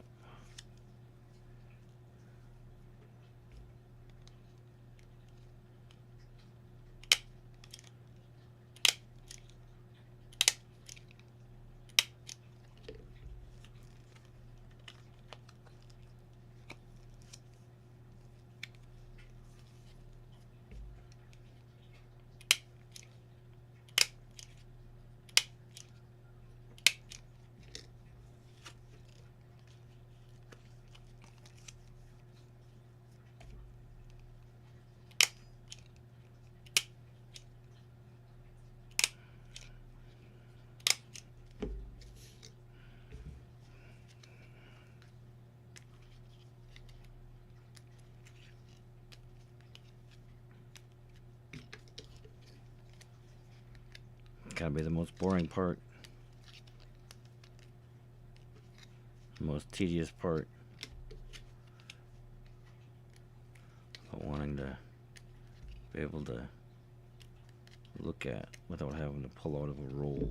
Gotta be the most boring part. The most tedious part. But wanting to be able to look at without having to pull out of a roll.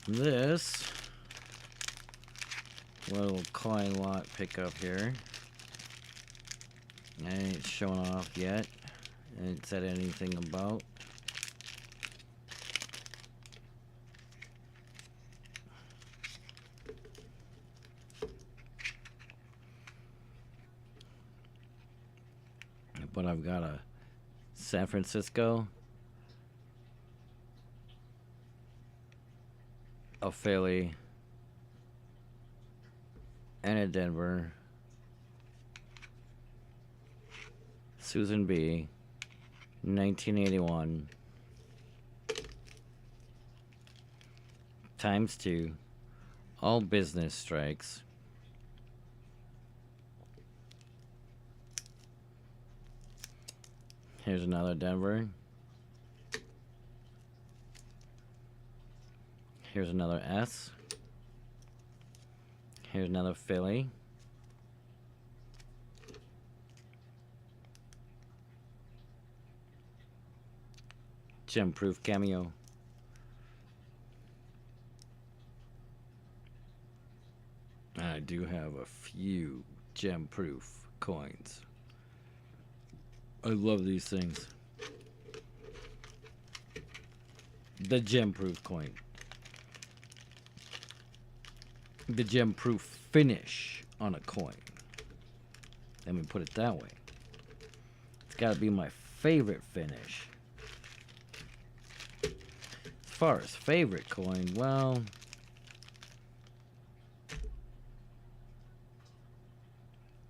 This little coin lot pickup here, I ain't showing off yet. I ain't said anything about. But I've got a San Francisco a Philly, and a Denver. Susan B. 1981. Times 2. All business strikes. Here's another Denver. Here's another S. Here's another Philly. Gem-proof cameo. I do have a few gem-proof coins. I love these things. The gem-proof coin. The gem-proof finish on a coin. Let me put it that way. It's got to be my favorite finish. As far as favorite coin, well,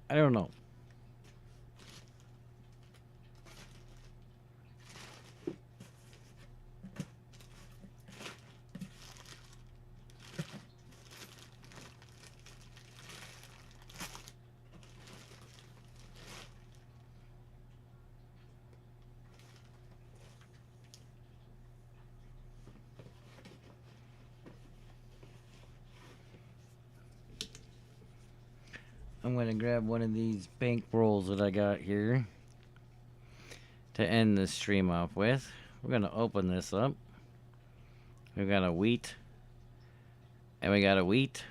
I don't know. I'm going to grab one of these bank rolls that I got here to end the stream off with. We're going to open this up. We've got a wheat. And we got a wheat.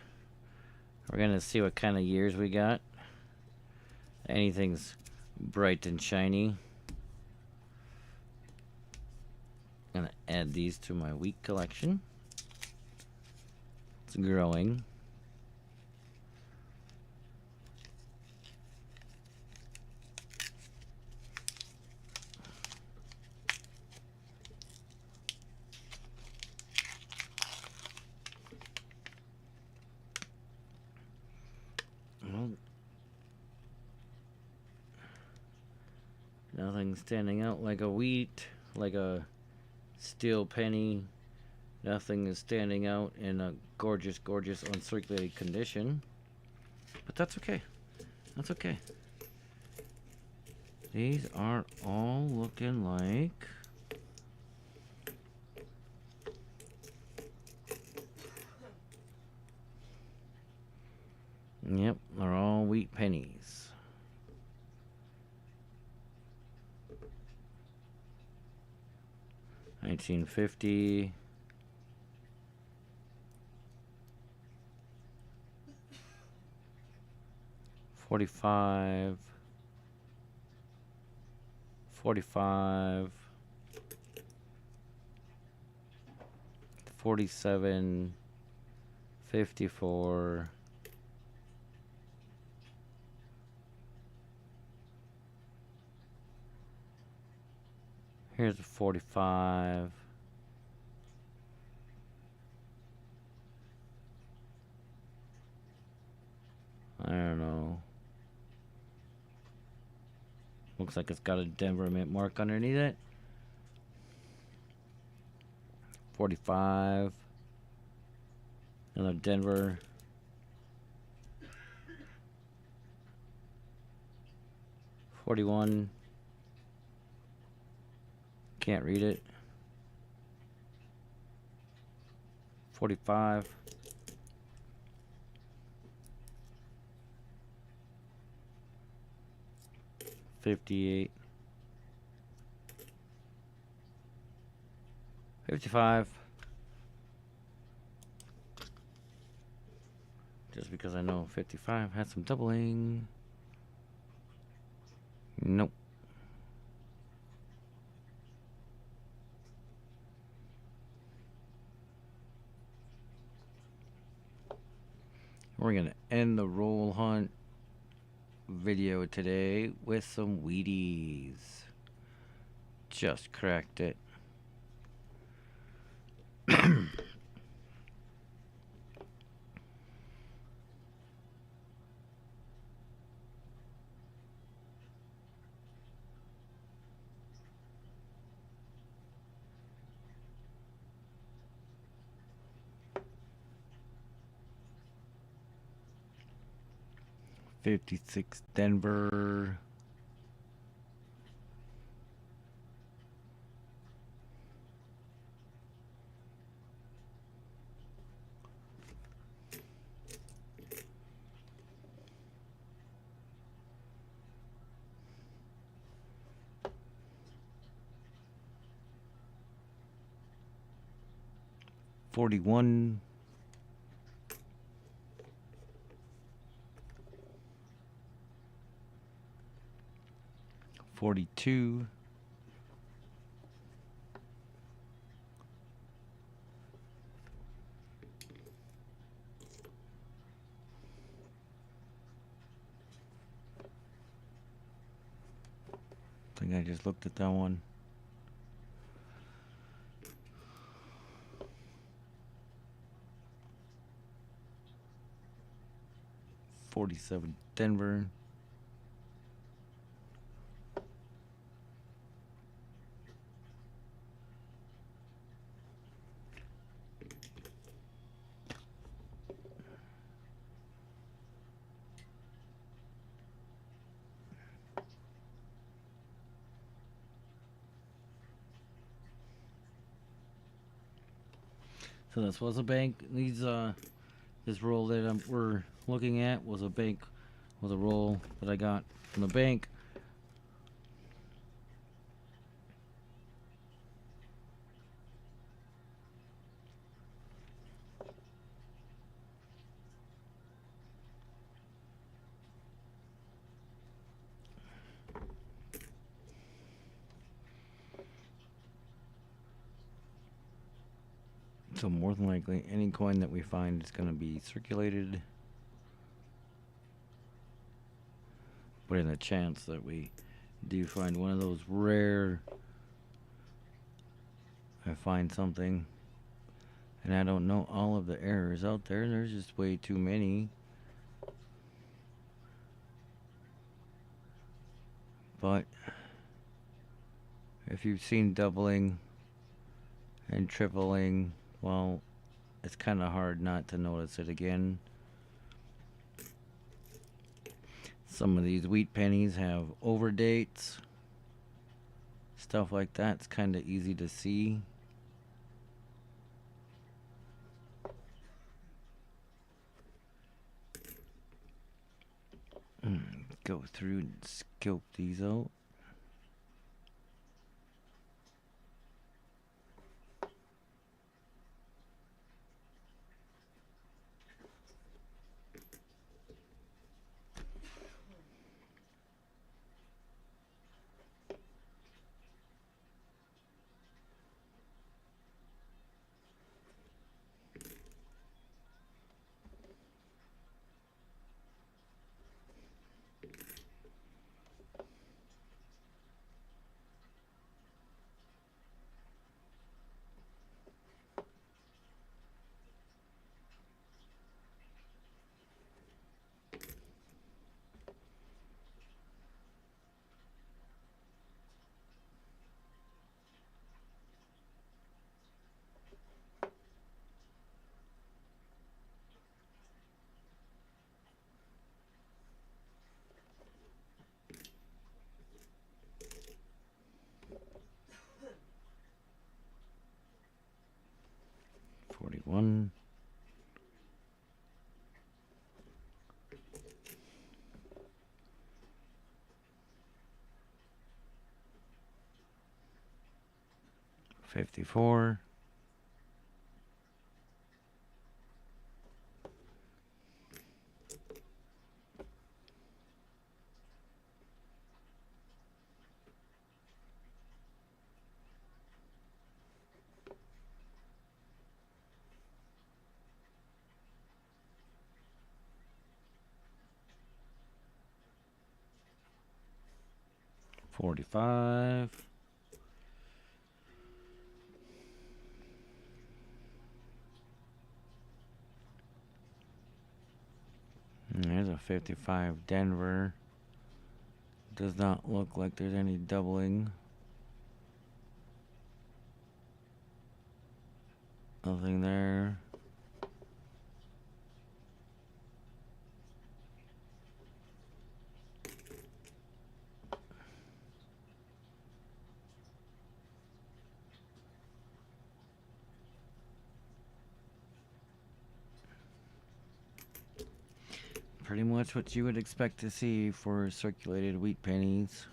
We're going to see what kind of years we got. Anything's bright and shiny. I'm going to add these to my wheat collection. It's growing. Nothing standing out like a wheat, like a steel penny. Nothing is standing out in a gorgeous, gorgeous uncirculated condition. But that's okay. That's okay. These are all looking like yep, they're all wheat pennies. $19.50. $45. $45. $47. $54. Here's a 45. I don't know. Looks like it's got a Denver Mint mark underneath it. 45. Another Denver. 41. Can't read it. 45. 58. 55. Just because I know 55 had some doubling. Nope. We're going to end the roll hunt video today with some Wheaties. Just cracked it. 56 Denver. $41. 42. 'I think I just looked at that one. 47 Denver. So this was a bank. This roll that we're looking at was a roll that I got from the bank. So more than likely, any coin that we find is going to be circulated. But in the chance that we do find one of those rare, I find something, and I don't know all of the errors out there. There's just way too many. But if you've seen doubling and tripling, well, it's kind of hard not to notice it again. Some of these wheat pennies have overdates. Stuff like that's kind of easy to see. Go through and scope these out. $41. $54. $45. And there's a 55 Denver. Does not look like there's any doubling. Nothing there. Pretty much what you would expect to see for circulated wheat pennies.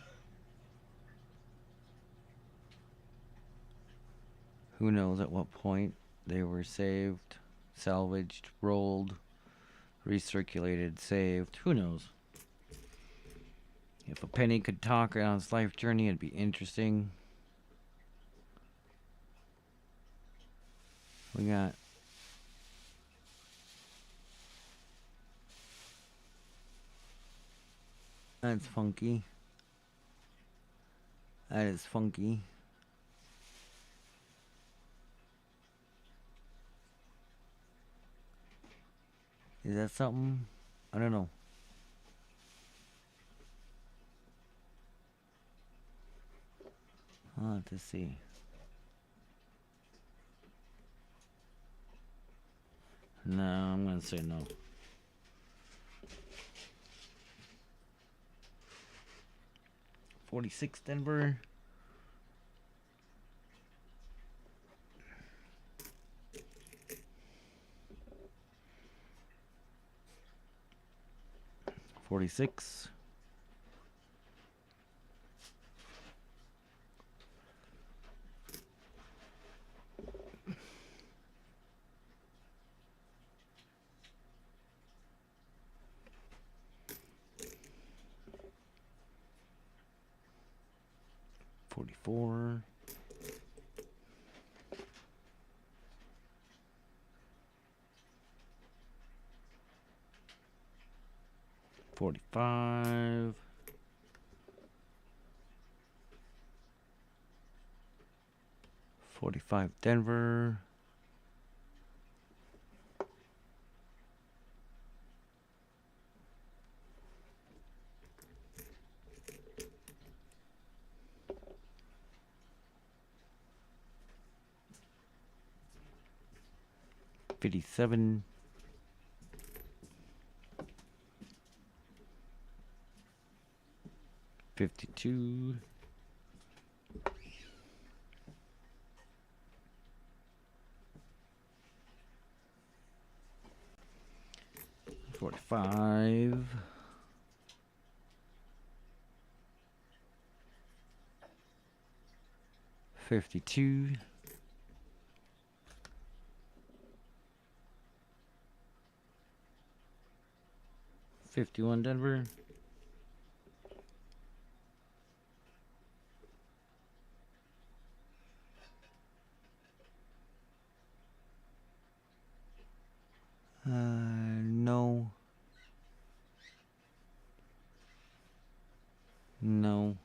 Who knows at what point they were saved, salvaged, rolled, recirculated, saved. Who knows? If a penny could talk on its life journey, it'd be interesting. We got that's funky. That is funky. Is that something? I don't know. I'll have to see. No, I'm gonna say no. $46 Denver. $46. $44. $45. $45 Denver. $57. $52. $45. $52. $51 Denver. No. No.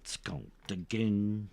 Skunked again.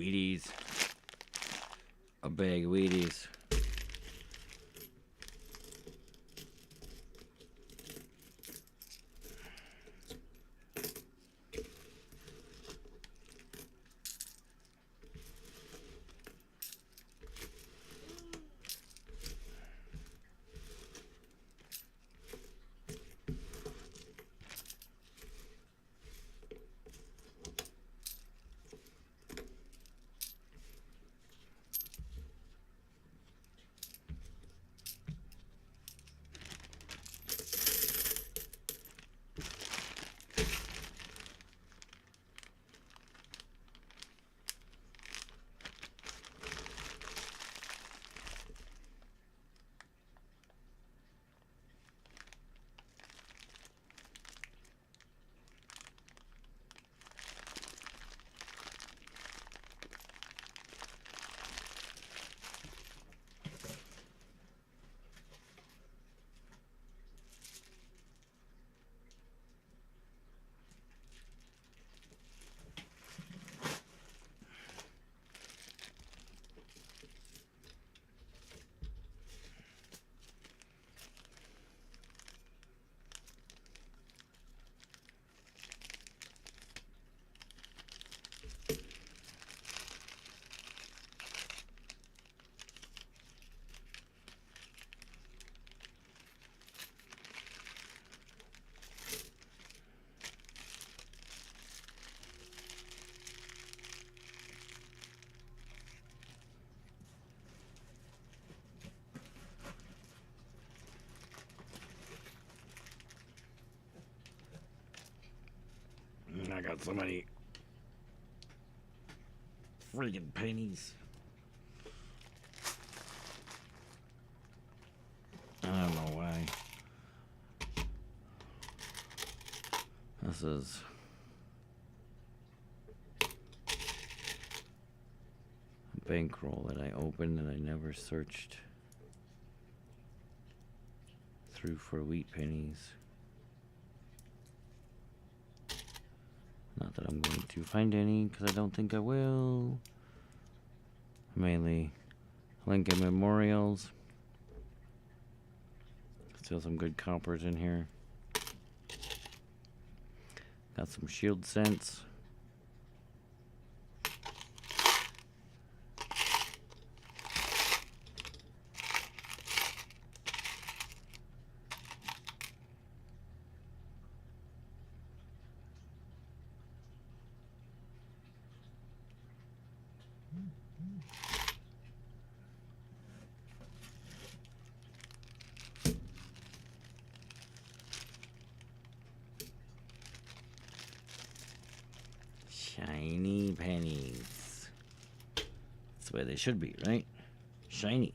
Wheaties. A bag of Wheaties. I got so many friggin' pennies. I don't know why. This is a bankroll that I opened and I never searched through for wheat pennies. Not that I'm going to find any, because I don't think I will. Mainly Lincoln Memorials. Still some good coppers in here. Got some shield cents. Shiny pennies. That's the way they should be, right? Shiny.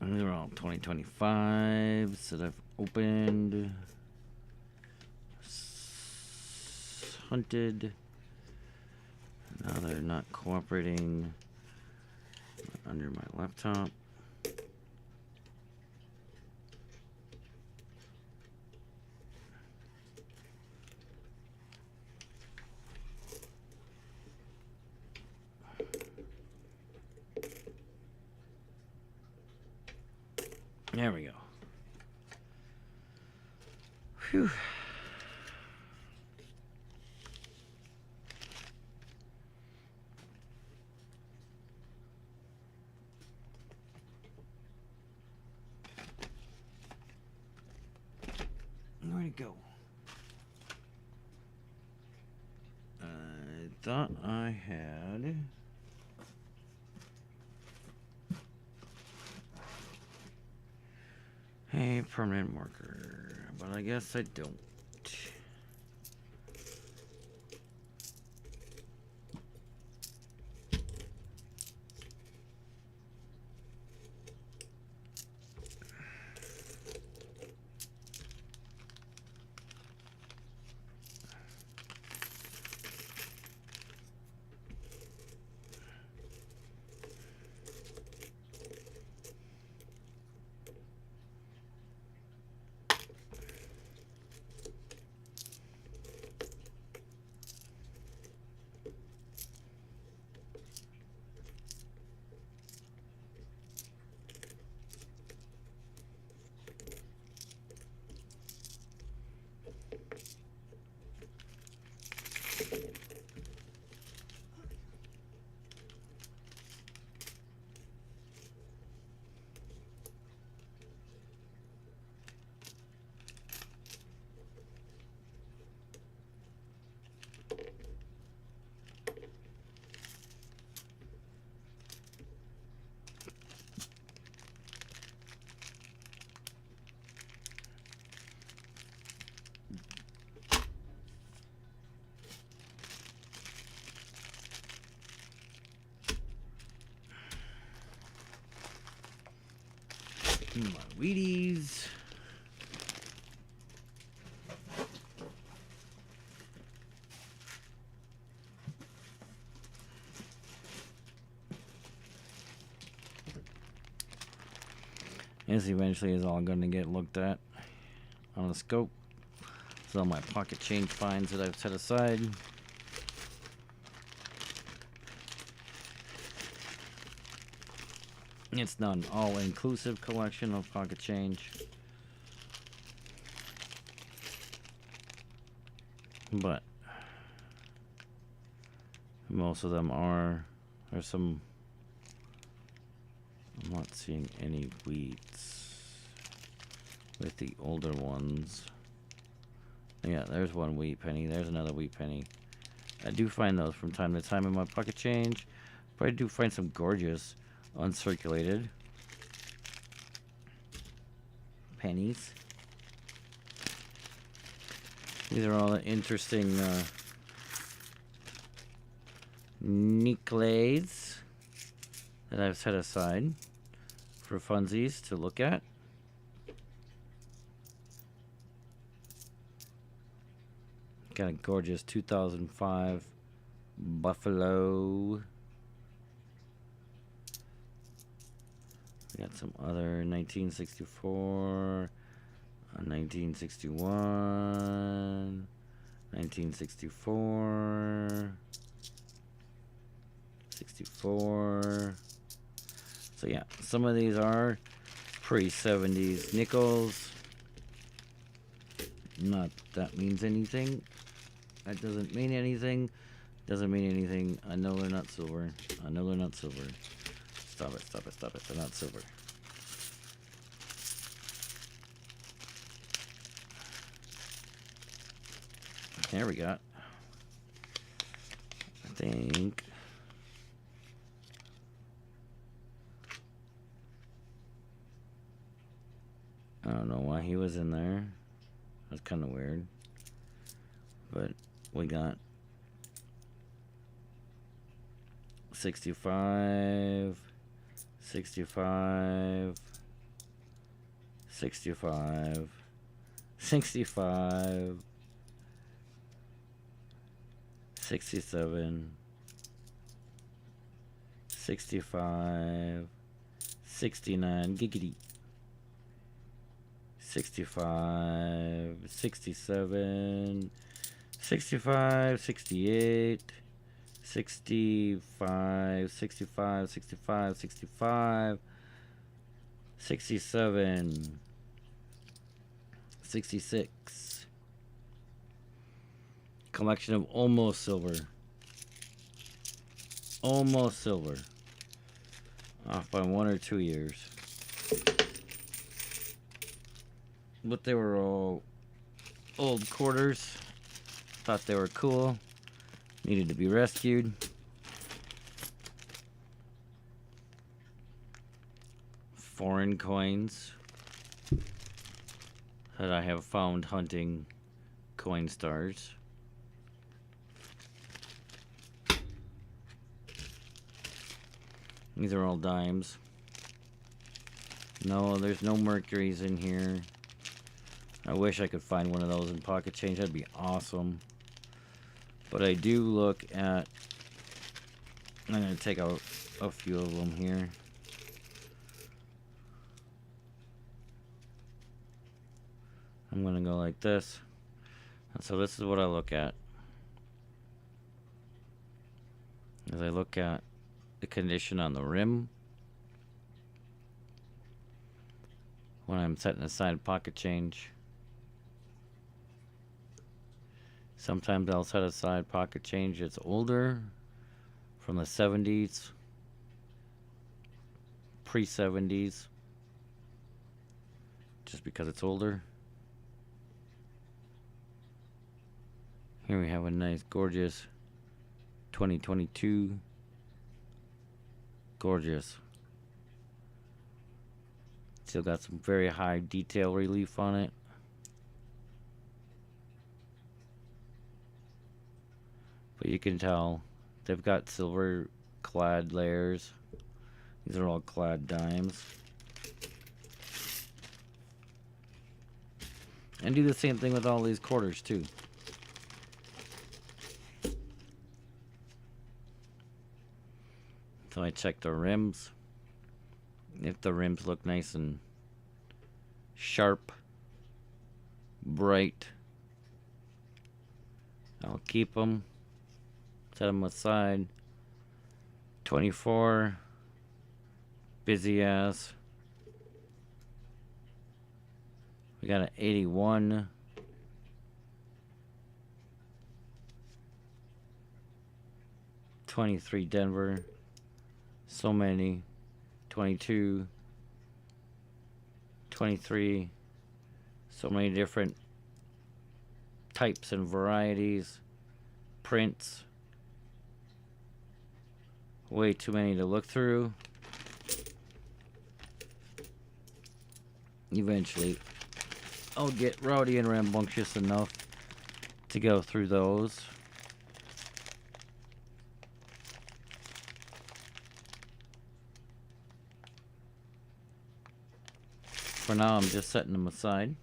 And they're all 2025s that I've opened. Hunted. Now they're not cooperating under my laptop. There we go. Whew. Where'd it go? I thought I had... a permanent marker, but I guess I don't. My Wheaties. This eventually is all going to get looked at on the scope. So all my pocket change finds that I've set aside. It's not an all-inclusive collection of pocket change, but most of them are. There's some. I'm not seeing any wheats with the older ones. Yeah, there's one wheat penny. There's another wheat penny. I do find those from time to time in my pocket change, but I do find some gorgeous uncirculated pennies. These are all the interesting nickels that I've set aside for funsies to look at. Got a gorgeous 2005 Buffalo. We got some other 1964, 1961, 1964, 64. So yeah, some of these are pre-70s nickels. Not that means anything. That doesn't mean anything. Doesn't mean anything. I know they're not silver. I know they're not silver. Stop it, stop it, stop it. They're not silver. There we go. I think. I don't know why he was in there. That's kind of weird. But we got 65, 65, 65, 65, 67, 65, 69, giggity, 65, 67, 65, 68, 65, 65, 65, 65, 67, 66. Collection of almost silver. Almost silver. Off by 1 or 2 years. But they were all old quarters. Thought they were cool. Needed to be rescued. Foreign coins that I have found hunting coin stars. These are all dimes. No, there's no mercuries in here. I wish I could find one of those in pocket change. That'd be awesome. But I do look at... I'm going to take out a few of them here. I'm going to go like this. And so this is what I look at. As I look at the condition on the rim. When I'm setting aside pocket change. Sometimes I'll set aside pocket change that's older, from the 70s, pre-70s, just because it's older. Here we have a nice, gorgeous 2022. Gorgeous. Still got some very high detail relief on it. But you can tell they've got silver clad layers. These are all clad dimes. And do the same thing with all these quarters too. So I check the rims. If the rims look nice and sharp, bright, I'll keep them. Set them aside. 24. Busy ass. We got an 81. '23 Denver. So many. 22. 23. So many different types and varieties. Prints. Way too many to look through. Eventually, I'll get rowdy and rambunctious enough to go through those. For now, I'm just setting them aside.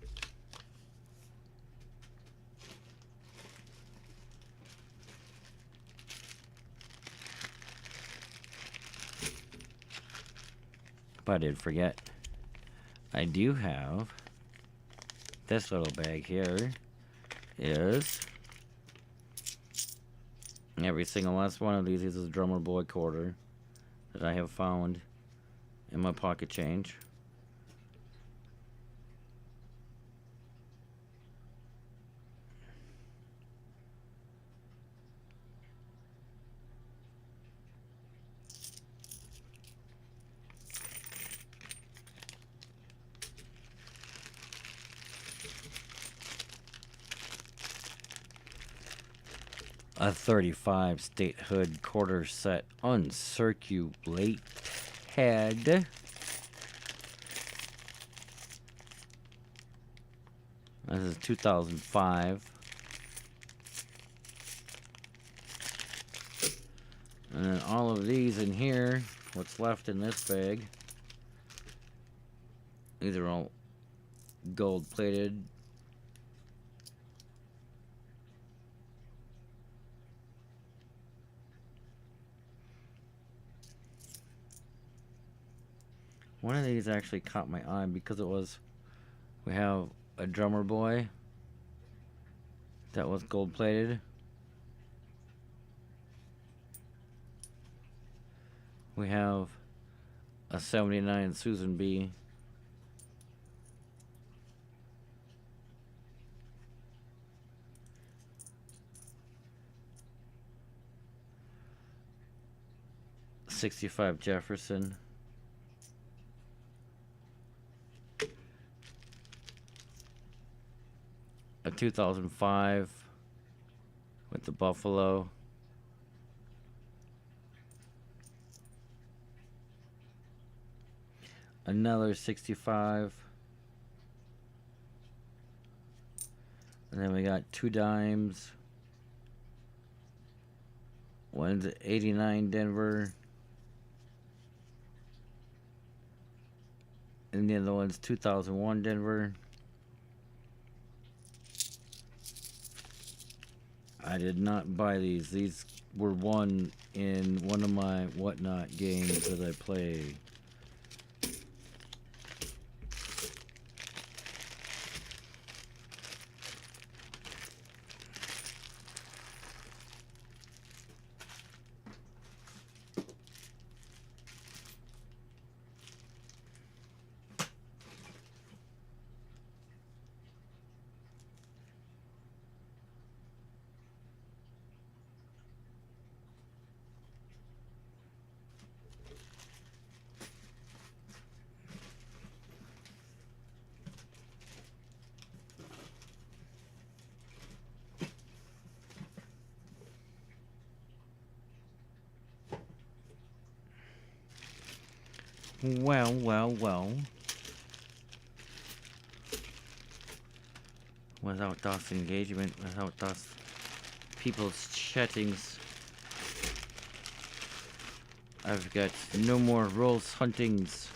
But I did forget. I do have this little bag here. Is every single last one of these is a drummer boy quarter that I have found in my pocket change. A 35 statehood quarter set uncirculated. This is 2005. And then all of these in here, what's left in this bag, these are all gold plated. One of these actually caught my eye because it was, we have a drummer boy that was gold plated. We have a 79 Susan B. '65 Jefferson. A 2005 with the buffalo. Another 65. And then we got 2 dimes. One's 89 Denver. And the other one's 2001 Denver. I did not buy these. These were won in one of my whatnot games that I play. Well. Without thus engagement, without thus people's chattings, I've got no more rolls huntings.